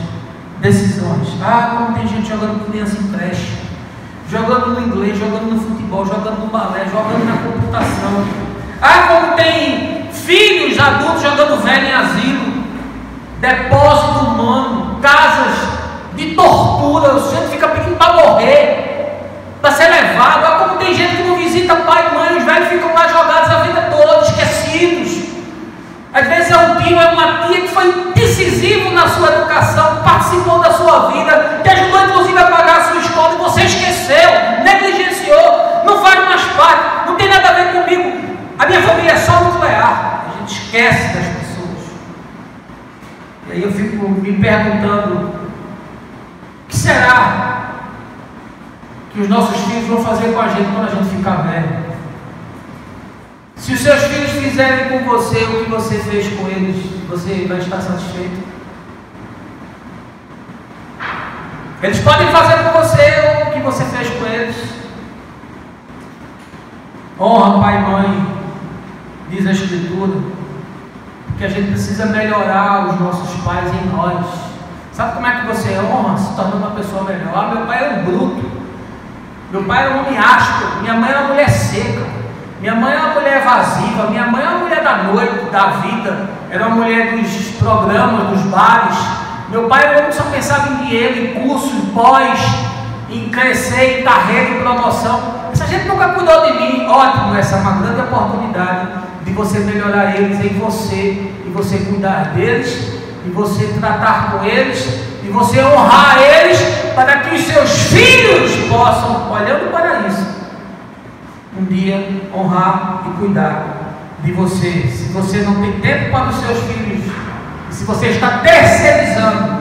[SPEAKER 1] decisões. Ah, como tem gente jogando criança em creche, jogando no inglês, jogando no futebol, jogando no balé, jogando na computação. Ah, como tem filhos adultos jogando velho em asilo, depósito humano, casas de tortura, o sujeito fica pedindo para morrer, para ser levado. Ah, como tem gente que não visita pai e mãe, os velhos ficam lá jogados a vida toda, esquecidos. Às vezes é um tio, é uma tia que foi decisivo na sua educação, participou da sua vida, te ajudou inclusive a pagar a sua escola e você esqueceu, negligenciou, não faz mais parte, não tem nada a ver comigo. A minha família é só nuclear. A gente esquece das pessoas. E aí eu fico me perguntando, o que será que os nossos filhos vão fazer com a gente quando a gente ficar velho? Se os seus filhos fizerem com você o que você fez com eles, você vai estar satisfeito? Eles podem fazer com você o que você fez com eles. Honra pai e mãe, diz a Escritura, porque a gente precisa melhorar os nossos pais em nós. Sabe como é que você honra? Se torna uma pessoa melhor. Ah, meu pai era um bruto, meu pai era um homem áspero, minha mãe era uma mulher seca, minha mãe era uma mulher evasiva, minha mãe era uma mulher da noite, da vida, era uma mulher dos programas, dos bares. Meu pai era um homem que só pensava em dinheiro, em curso, em pós, em crescer, em carreira, em promoção. Essa gente nunca cuidou de mim. Ótimo, essa é uma grande oportunidade de você melhorar eles em você, e você cuidar deles, e você tratar com eles, e você honrar eles, para que os seus filhos possam, olhando para isso, um dia honrar e cuidar de você. Se você não tem tempo para os seus filhos, e se você está terceirizando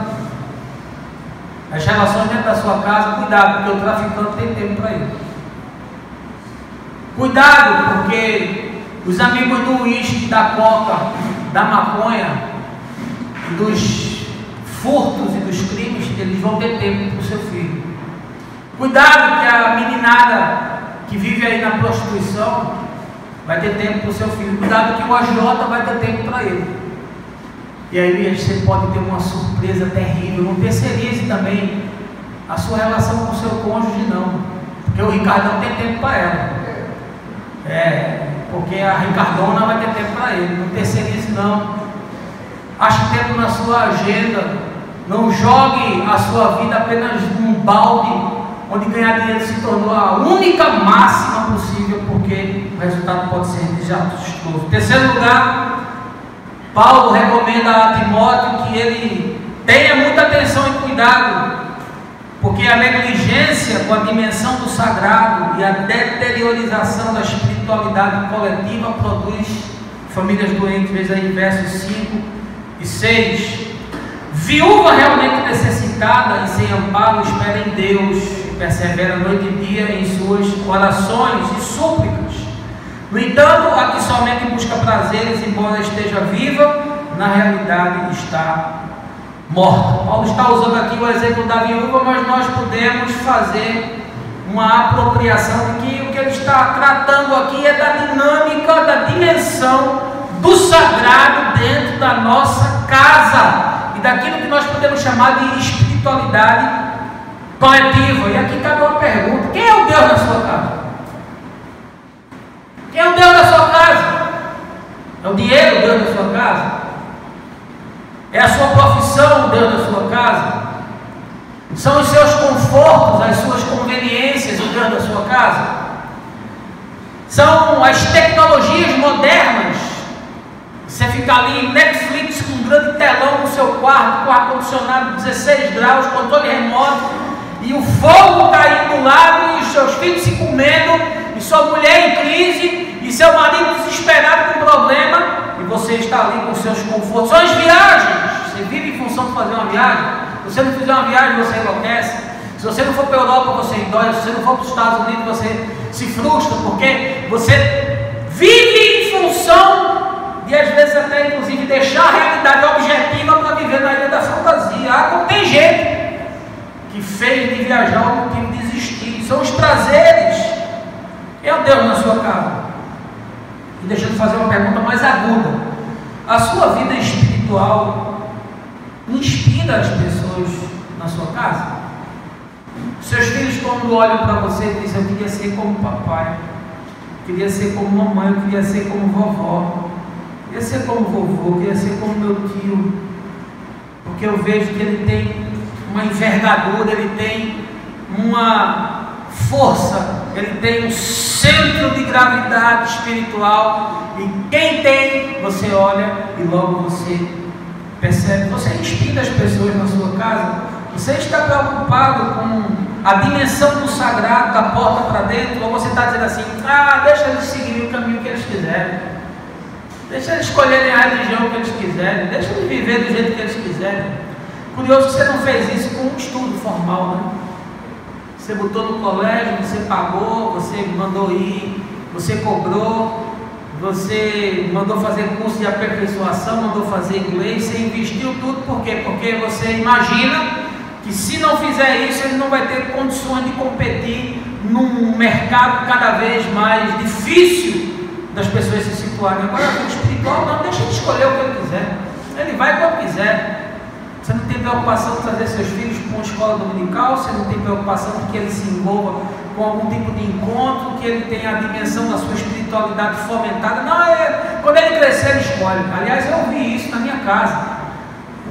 [SPEAKER 1] as relações dentro da sua casa, cuidado, porque o traficante tem tempo para isso. Cuidado, porque os amigos do uísque, da coca, da maconha, dos furtos e dos crimes, eles vão ter tempo para o seu filho. Cuidado, que a meninada que vive aí na prostituição vai ter tempo para o seu filho. Cuidado, que o agiota vai ter tempo para ele. E aí você pode ter uma surpresa terrível. Não terceirize também a sua relação com o seu cônjuge, não, porque o Ricardão tem tempo para ela. Porque a Ricardona vai ter tempo para ele. Não terceirize, não. Ache tempo na sua agenda. Não jogue a sua vida apenas num balde, onde ganhar dinheiro se tornou a única máxima possível, porque o resultado pode ser desastroso. Em terceiro lugar, Paulo recomenda a Timóteo que ele tenha muita atenção e cuidado, porque a negligência convergência com a dimensão do sagrado e a deteriorização da espiritualidade coletiva produz famílias doentes. Veja aí versos 5 e 6. Viúva realmente necessitada e sem amparo espera em Deus, persevera noite e dia em suas orações e súplicas. No entanto, a que somente busca prazeres, embora esteja viva, na realidade está morta. Paulo está usando aqui o exemplo da viúva, mas nós podemos fazer uma apropriação de que o que ele está tratando aqui é da dinâmica, da dimensão do sagrado dentro da nossa casa e daquilo que nós podemos chamar de espiritualidade coletiva. E aqui cabe uma pergunta: quem é o Deus da sua casa? Quem é o Deus da sua casa? É o dinheiro o Deus da sua casa? É a sua profissão o Deus da sua casa? São os seus confortos, as suas conveniências o Deus da sua casa? São as tecnologias modernas? Você fica ali em Netflix com um grande telão no seu quarto, com ar-condicionado 16 graus, controle remoto, e o fogo está aí do lado, e os seus filhos se comendo, e sua mulher em crise, e seu marido desesperado com problema, e você está ali com seus confortos. São as viagens. Você vive em função de fazer uma viagem. Se você não fizer uma viagem, você enlouquece. Se você não for para a Europa, você endói. Se você não for para os Estados Unidos, você se frustra, porque você vive em função de, às vezes, até inclusive deixar a realidade objetiva para viver na ilha da fantasia. Não tem jeito que fez de viajar o motivo de existir. São os prazeres. É o Deus na sua casa. E deixa eu fazer uma pergunta mais aguda: a sua vida espiritual inspira as pessoas na sua casa? Seus filhos, quando olham para você, dizem: eu queria ser como papai, queria ser como mamãe, eu queria ser como vovó, queria ser como vovô, queria ser como meu tio, porque eu vejo que ele tem uma envergadura, ele tem uma força, ele tem um centro de gravidade espiritual, e quem tem, você olha e logo você percebe. Você inspira as pessoas na sua casa? Você está preocupado com a dimensão do sagrado da porta para dentro, ou você está dizendo assim: deixa eles seguirem o caminho que eles quiserem, deixa eles escolherem a religião que eles quiserem, deixa eles viver do jeito que eles quiserem? Curioso que você não fez isso com um estudo formal, né? Você botou no colégio, você pagou, você mandou ir, você cobrou, você mandou fazer curso de aperfeiçoação, mandou fazer inglês, você investiu tudo. Por quê? Porque você imagina que se não fizer isso, ele não vai ter condições de competir num mercado cada vez mais difícil das pessoas se situarem. Agora, o espiritual não, deixa ele escolher o que ele quiser, ele vai quando quiser. Você não tem preocupação de trazer seus filhos para uma escola dominical, você não tem preocupação de que ele se envolva com algum tipo de encontro, que ele tenha a dimensão da sua espiritualidade fomentada. Não, quando ele crescer, ele escolhe. Aliás, eu ouvi isso na minha casa.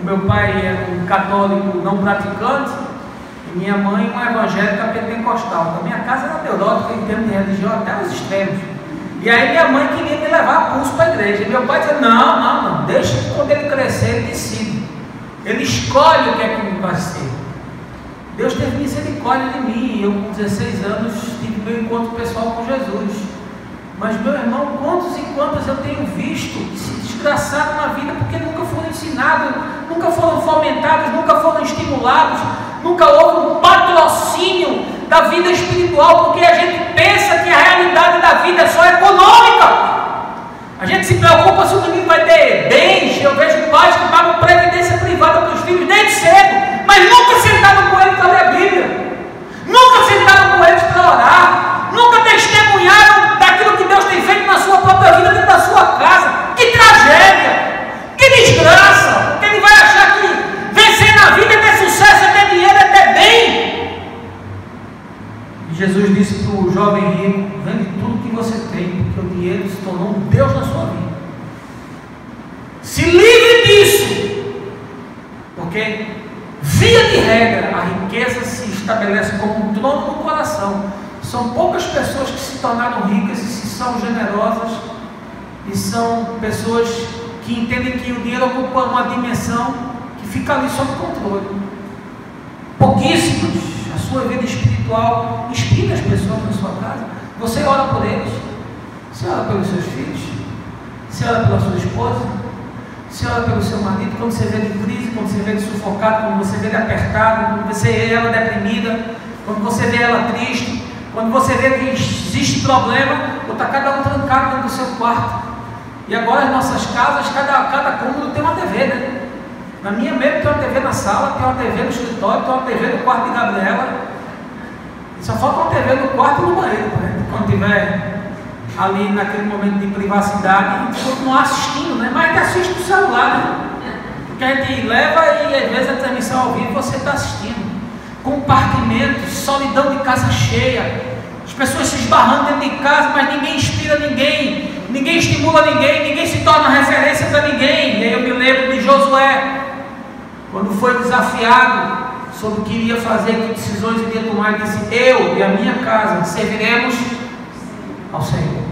[SPEAKER 1] O meu pai é um católico não praticante e minha mãe uma evangélica pentecostal. Então, minha casa era neurótica em termos de religião até os extremos. E aí minha mãe queria me levar a pulso para a igreja. E meu pai dizia: não, deixa que quando ele crescer, ele decide. Ele escolhe o que é que ele vai ser. Deus teve misericórdia de mim. Eu, com 16 anos, tive meu encontro pessoal com Jesus. Mas, meu irmão, quantos e quantas eu tenho visto que se desgraçaram na vida porque nunca foram ensinados, nunca foram fomentados, nunca foram estimulados, nunca houve um patrocínio da vida espiritual, porque a gente pensa que a realidade da vida é só econômica. A gente se preocupa se o menino vai ter bens. Eu vejo pais que pagam previdência privada para os filhos desde cedo, mas nunca sentaram com eles para ler a Bíblia, nunca sentaram com eles para orar, nunca testemunharam daquilo que Deus tem feito na sua própria vida, dentro da sua casa. Que tragédia, que desgraça, porque ele vai achar que vencer na vida é ter sucesso, é ter dinheiro, é ter bem. E Jesus disse para o jovem rico: vende tudo que você tem, porque o dinheiro se tornou um Deus na sua vida. Se livre disso, porque via de regra a riqueza se estabelece como um trono no coração. São poucas pessoas que se tornaram ricas e são generosas, e são pessoas que entendem que o dinheiro ocupa uma dimensão que fica ali sob controle. Pouquíssimos a sua vida espiritual inspira as pessoas na sua casa. Você ora por eles, você ora pelos seus filhos, você ora pela sua esposa, você ora pelo seu marido. Quando você vê ele em crise, quando você vê ele sufocado, quando você vê ele apertado, quando você vê ela deprimida, quando você vê ela triste, quando você vê que existe problema, ou está cada um trancado dentro do seu quarto. E agora as nossas casas, cada cômodo tem uma TV, né? Na minha mesmo tem uma TV na sala, tem uma TV no escritório, tem uma TV no quarto de Gabriela. E só falta uma TV no quarto e no banheiro, né? Quando tiver ali naquele momento de privacidade, continuar assistindo, né? Mas a gente assiste no celular, né? Porque a gente leva e às vezes a transmissão ao vivo você está assistindo. Compartimento, solidão de casa cheia, as pessoas se esbarrando dentro de casa, mas ninguém inspira ninguém, ninguém estimula ninguém, ninguém se torna referência para ninguém. E aí eu me lembro de Josué, quando foi desafiado sobre o que iria fazer, que decisões iria tomar, ele disse: eu e a minha casa serviremos ao Senhor.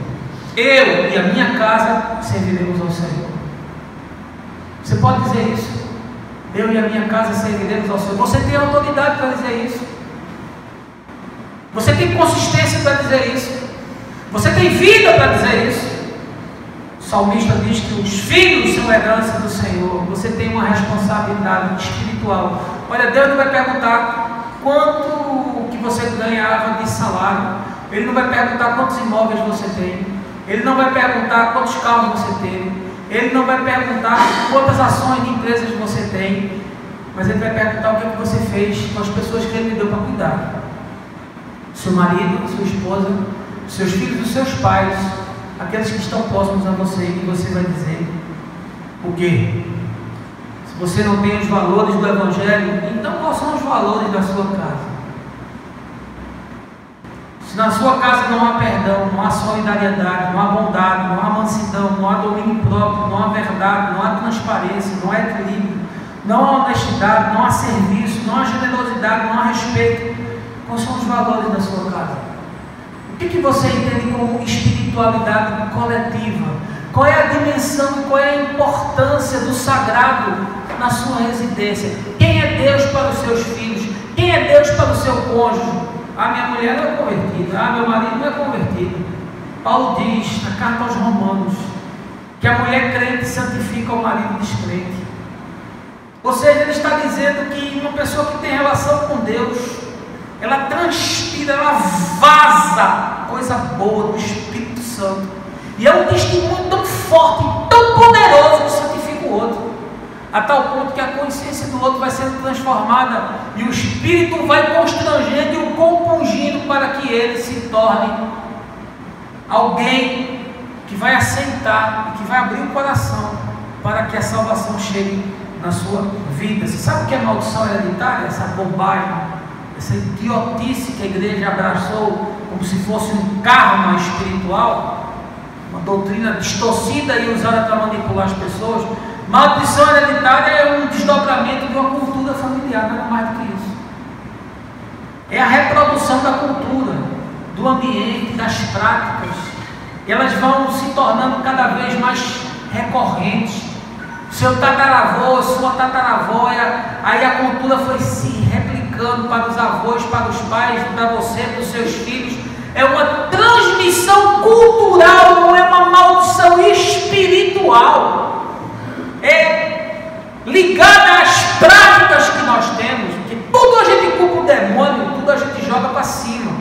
[SPEAKER 1] Eu e a minha casa serviremos ao Senhor. Você pode dizer isso? Eu e a minha casa serviremos ao Senhor. Você tem autoridade para dizer isso. Você tem consistência para dizer isso. Você tem vida para dizer isso. O salmista diz que os filhos são herança do Senhor. Você tem uma responsabilidade espiritual. Olha, Deus não vai perguntar quanto que você ganhava de salário. Ele não vai perguntar quantos imóveis você tem. Ele não vai perguntar quantos carros você teve. Ele não vai perguntar quantas ações de empresas você tem. Mas ele vai perguntar o que é que você fez com as pessoas que ele lhe deu para cuidar. Seu marido, sua esposa, seus filhos, os seus pais, aqueles que estão próximos a você, e você vai dizer o quê? Se você não tem os valores do Evangelho, então quais são os valores da sua casa? Se na sua casa não há perdão, não há solidariedade, não há bondade, não há mansidão, não há domínio próprio, não há verdade, não há transparência, não há equilíbrio, não há honestidade, não há serviço, não há generosidade, não há respeito, quais são os valores da sua casa? O que você entende como espiritualidade coletiva? Qual é a dimensão e qual é a importância do sagrado na sua residência? Quem é Deus para os seus filhos? Quem é Deus para o seu cônjuge? Ah, minha mulher não é convertida. Ah, meu marido não é convertido. Paulo diz na carta aos Romanos que a mulher crente santifica o marido descrente. Ou seja, ele está dizendo que uma pessoa que tem relação com Deus, ela transpira, ela vaza coisa boa do Espírito Santo. E é um testemunho tão forte, tão poderoso que santifica o outro, a tal ponto que a consciência do outro vai sendo transformada e o Espírito vai constrangendo e o compungindo para que ele se torne alguém que vai aceitar e que vai abrir o coração para que a salvação chegue na sua vida. Você sabe o que é maldição hereditária? Essa bobagem, essa idiotice que a igreja abraçou como se fosse um karma espiritual, uma doutrina distorcida e usada para manipular as pessoas. Maldição hereditária é um desdobramento de uma cultura familiar, nada mais do que isso. É a reprodução da cultura, do ambiente, das práticas. E elas vão se tornando cada vez mais recorrentes. Seu tataravô, sua tataravó, aí a cultura foi se replicando para os avós, para os pais, para você, para os seus filhos. É uma transmissão cultural, não é uma maldição espiritual. É ligada às práticas que nós temos, que tudo a gente culpa o demônio, tudo a gente joga para cima.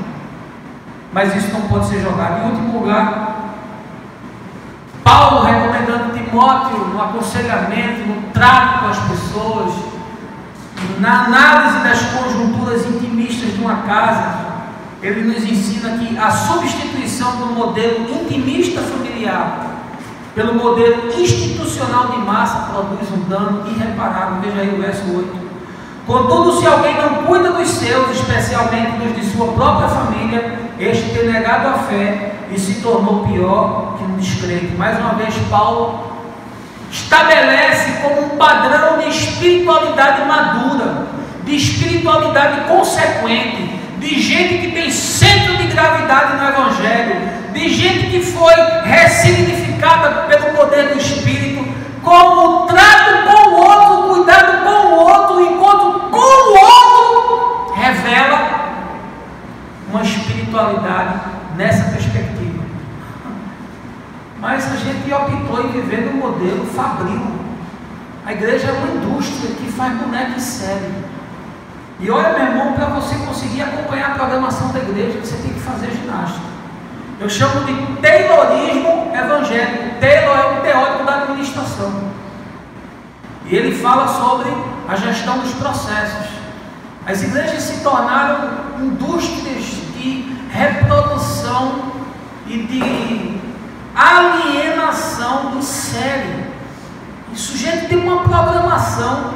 [SPEAKER 1] Mas isso não pode ser jogado. Em último lugar, Paulo recomendando Timóteo no aconselhamento, no trato com as pessoas, na análise das conjunturas intimistas de uma casa, ele nos ensina que a substituição do modelo intimista familiar pelo modelo institucional de massa produz um dano irreparável. Veja aí o verso 8. Contudo, se alguém não cuida dos seus, especialmente dos de sua própria família, este tem negado a fé e se tornou pior que um descrente. Mais uma vez, Paulo estabelece como um padrão de espiritualidade madura, de espiritualidade consequente, de gente que tem centro de gravidade no Evangelho, de gente que foi ressignificada pelo poder do Espírito, como o trato com o outro, o cuidado com o outro, o encontro com o outro, revela indústria que faz boneco em série. E olha, meu irmão, para você conseguir acompanhar a programação da igreja, você tem que fazer ginástica. Eu chamo de taylorismo evangélico. Taylor é um teórico da administração. E ele fala sobre a gestão dos processos. As igrejas se tornaram indústrias de reprodução e de alienação em série. O sujeito tem uma programação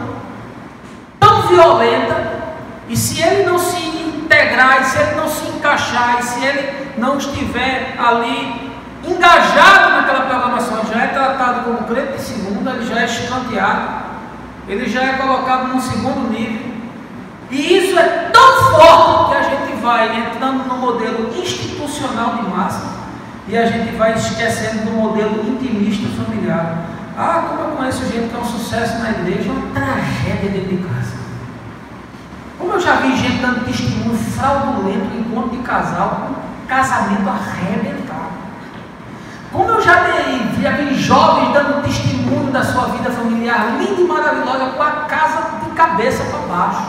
[SPEAKER 1] tão violenta, e se ele não se integrar, e se ele não se encaixar, e se ele não estiver ali engajado naquela programação, já é tratado como crente de segunda, ele já é escanteado, ele já é colocado num segundo nível. E isso é tão forte que a gente vai entrando no modelo institucional de massa e a gente vai esquecendo do modelo intimista familiar. Ah, como eu conheço gente que é um sucesso na igreja, é uma tragédia dentro de casa. Como eu já vi gente dando testemunho fraudulento em encontro de casal, com casamento arrebentado. Como eu já vi jovens dando testemunho da sua vida familiar linda e maravilhosa, com a casa de cabeça para baixo.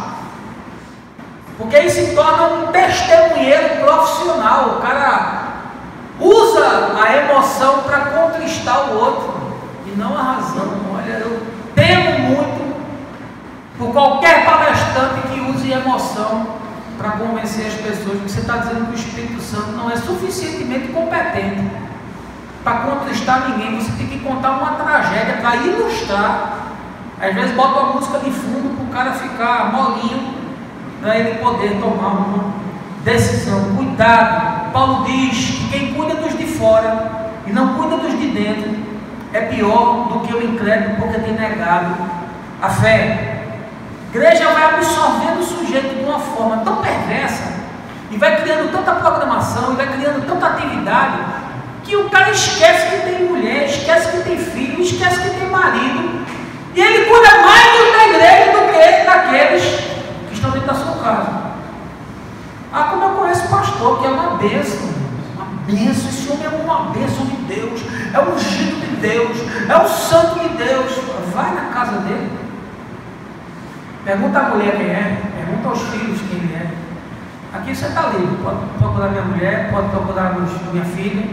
[SPEAKER 1] Porque aí se torna um testemunheiro profissional. O cara usa a emoção para contristar o outro e não a razão. Olha, eu temo muito por qualquer palestrante que use emoção para convencer as pessoas. Porque você está dizendo que o Espírito Santo não é suficientemente competente para contristar ninguém. Você tem que contar uma tragédia para ilustrar. Às vezes bota uma música de fundo para o cara ficar molinho, para ele poder tomar uma decisão. Cuidado. Paulo diz que quem cuida dos de fora e não cuida dos de dentro é pior do que o incrédulo, porque tem negado a fé. A igreja vai absorvendo o sujeito de uma forma tão perversa e vai criando tanta programação e vai criando tanta atividade que o cara esquece que tem mulher, esquece que tem filho, esquece que tem marido, e ele cuida mais da igreja do que daqueles que estão dentro da sua casa. Ah, como eu conheço o pastor, que é uma bênção, esse homem é uma bênção de Deus, é um ungido de Deus, é um santo de Deus. Vai na casa dele, pergunta à mulher quem é, pergunta aos filhos quem ele é. Aqui você está livre, pode procurar minha mulher, pode procurar minha filha.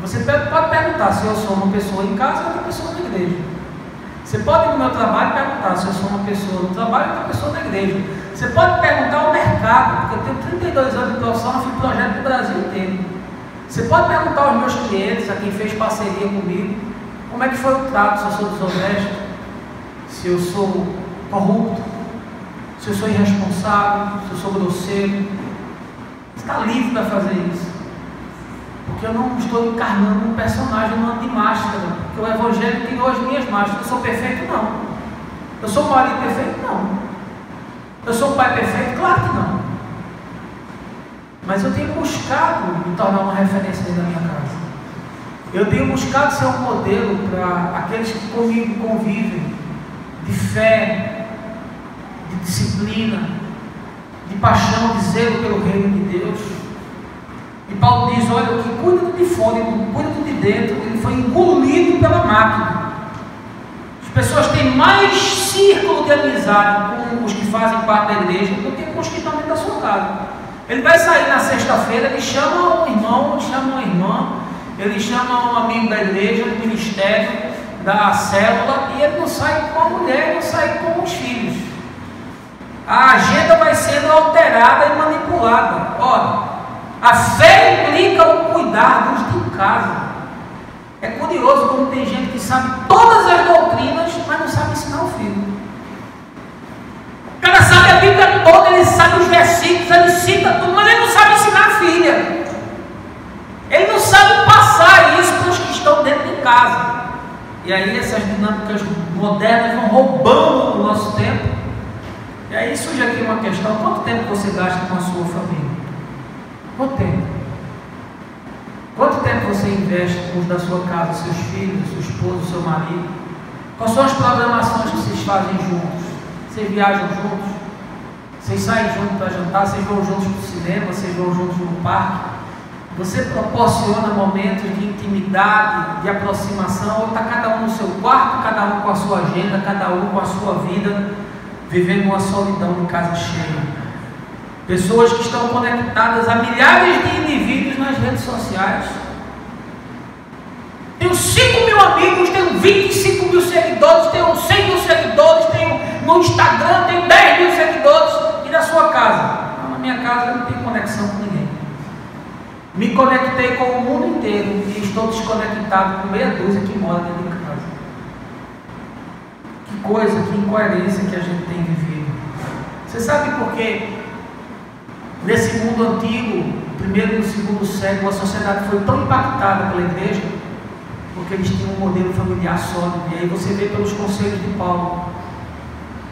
[SPEAKER 1] Você pode perguntar se eu sou uma pessoa em casa ou outra pessoa na igreja. Você pode ir no meu trabalho e perguntar se eu sou uma pessoa no trabalho ou outra pessoa na igreja. Você pode perguntar ao mercado, porque eu tenho 32 anos de profissão, eu fiz projeto do Brasil inteiro. Você pode perguntar aos meus clientes, a quem fez parceria comigo, como é que foi o trato, se eu sou desonesto, se eu sou corrupto, se eu sou irresponsável, se eu sou grosseiro. Você está livre para fazer isso. Porque eu não estou encarnando um personagem no ano de máscara. Porque o Evangelho tirou as minhas máscaras. Eu sou perfeito? Não. Eu sou um marido perfeito? Não. Eu sou um pai perfeito? Claro que não. Mas eu tenho buscado me tornar uma referência dentro da minha casa. Eu tenho buscado ser um modelo para aqueles que comigo convivem, de fé, de disciplina, de paixão, de zelo pelo reino de Deus. E Paulo diz, olha, o que cuida do de fora e o que cuida do de dentro, ele foi engolido pela máquina. As pessoas têm mais círculo de amizade com os que fazem parte da igreja do que com os que estão dentro da sua casa. Ele vai sair na sexta-feira, ele chama um irmão, ele chama uma irmã, ele chama um amigo da igreja, do ministério, da célula, e ele não sai com a mulher, não sai com os filhos. A agenda vai sendo alterada e manipulada. Olha, a fé implica o cuidar dos de casa. É curioso como tem gente que sabe todas as doutrinas, mas não sabe ensinar o filho. O cara sabe a Bíblia toda, ele sabe os versículos, ele cita tudo, mas ele não sabe ensinar a filha. Ele não sabe passar isso para os que estão dentro de casa. E aí essas dinâmicas modernas vão roubando o nosso tempo. E aí surge aqui uma questão: quanto tempo você gasta com a sua família? Quanto tempo? Quanto tempo você investe com os da sua casa, seus filhos, sua esposa, seu marido? Quais são as programações que vocês fazem juntos? Vocês viajam juntos? Vocês saem juntos para jantar? Vocês vão juntos para o cinema? Vocês vão juntos no parque? Você proporciona momentos de intimidade, de aproximação, ou está cada um no seu quarto, cada um com a sua agenda, cada um com a sua vida, vivendo uma solidão de casa cheia? Pessoas que estão conectadas a milhares de indivíduos nas redes sociais. Tenho 5 mil amigos, tenho 25 mil seguidores, tenho 100 mil seguidores, tenho no Instagram, tenho 10 mil seguidores. E na sua casa? Não, na minha casa eu não tenho conexão com ninguém. Me conectei com o mundo inteiro e estou desconectado com meia dúzia que mora dentro de casa. Que coisa, que incoerência que a gente tem vivido. Você sabe por quê? Nesse mundo antigo, primeiro e no segundo século, a sociedade foi tão impactada pela igreja, porque eles tinham um modelo familiar sólido. E aí você vê pelos conselhos de Paulo.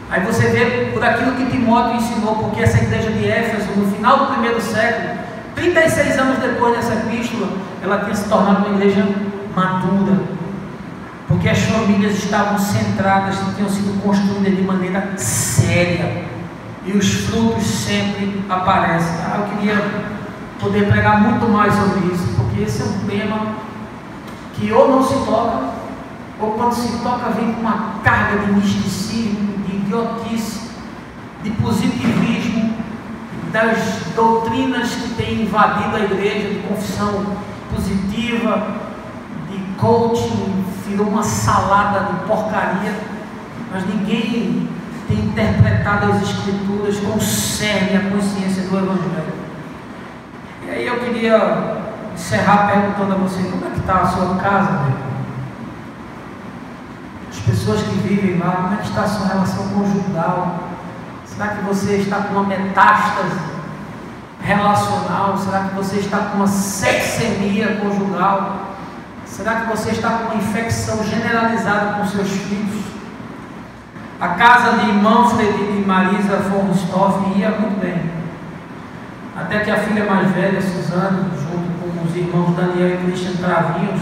[SPEAKER 1] Aí você vê por aquilo que Timóteo ensinou, porque essa igreja de Éfeso, no final do primeiro século, 36 anos depois dessa epístola, ela tinha se tornado uma igreja madura, porque as famílias estavam centradas, tinham sido construídas de maneira séria, e os frutos sempre aparecem. Eu queria poder pregar muito mais sobre isso, porque esse é um tema que ou não se toca, ou quando se toca vem com uma carga de misticismo, de idiotice, de positivismo, das doutrinas que têm invadido a igreja, de confissão positiva, de coaching, virou uma salada de porcaria, mas ninguém tem interpretado as escrituras com cerne a consciência do Evangelho. E aí eu queria encerrar perguntando a você, como é que está a sua casa, meu irmão? As pessoas que vivem lá, como é que está a sua relação conjugal? Será que você está com uma metástase relacional? Será que você está com uma sexemia conjugal? Será que você está com uma infecção generalizada com seus filhos? A casa de Manfred e de Marisa von Richthofen ia muito bem, até que a filha mais velha, Suzana, junto com os irmãos Daniel e Christian Travinhos,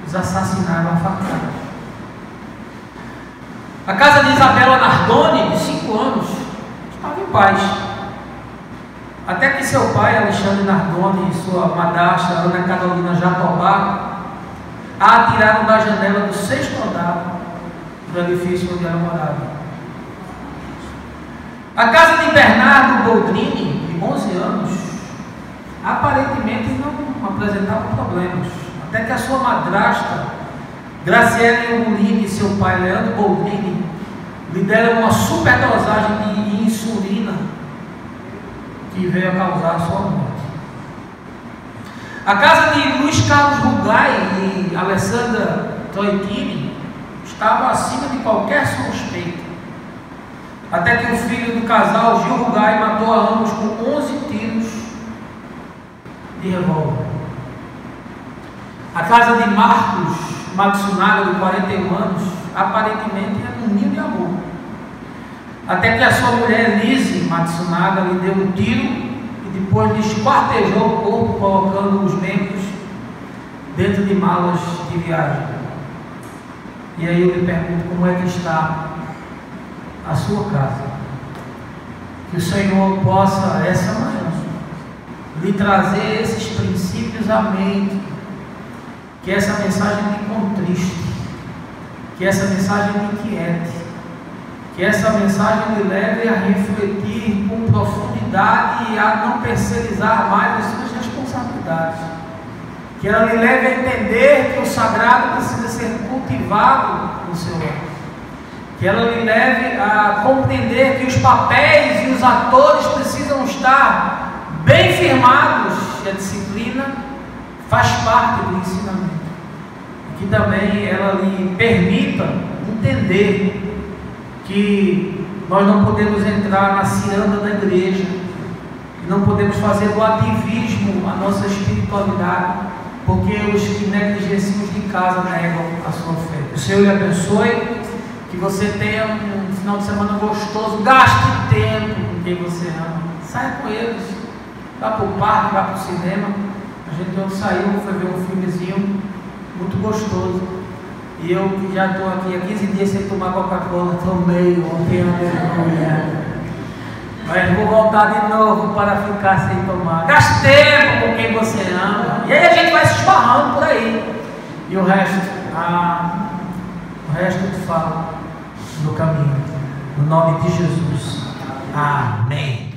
[SPEAKER 1] os assassinaram a facada. A casa de Isabela Nardoni, de 5 anos, estava em paz, até que seu pai, Alexandre Nardoni, e sua madrasta, Ana Carolina Jatobá, a atiraram da janela do 6º andar do edifício onde ela morava. A casa de Bernardo Boldrini, de 11 anos, aparentemente não apresentava problemas, até que a sua madrasta, Graciele Ungolini, e seu pai, Leandro Boldrini, lhe deram uma superdosagem de insulina que veio a causar a sua morte. A casa de Luiz Carlos Rugai e Alessandra Troitini estava acima de qualquer suspeita, até que o filho do casal, Gil Rugai, matou a ambos com 11 tiros de revólver. A casa de Marcos Matsunaga, de 41 anos, aparentemente era um ninho de amor, até que a sua mulher, Lise Matsunaga, lhe deu um tiro e depois lhe esquartejou o corpo, colocando os membros dentro de malas de viagem. E aí eu lhe pergunto, como é que está a sua casa? Que o Senhor possa, essa manhã, lhe trazer esses princípios à mente, que essa mensagem lhe contriste, que essa mensagem lhe inquiete, que essa mensagem lhe leve a refletir com profundidade e a não terceirizar mais as suas responsabilidades, que ela lhe leve a entender que o sagrado precisa ser cultivado no seu lar, que ela lhe leve a compreender que os papéis e os atores precisam estar bem firmados, e a disciplina faz parte do ensinamento, que também ela lhe permita entender que nós não podemos entrar na ciranda da igreja, não podemos fazer do ativismo a nossa espiritualidade, porque os que negligenciam os de casa negam a sua fé. O Senhor lhe abençoe, que você tenha um final de semana gostoso, gaste tempo com quem você ama, saia com eles, vá para o parque, vá para o cinema. A gente ontem saiu, foi ver um filmezinho muito gostoso, e eu que já estou aqui há 15 dias sem tomar Coca-Cola, tomei ontem, aleluia. Mas vou voltar de novo para ficar sem tomar. Gaste tempo com quem você ama. E aí a gente vai se esbarrando por aí. E o resto eu te falo no caminho. No nome de Jesus. Amém.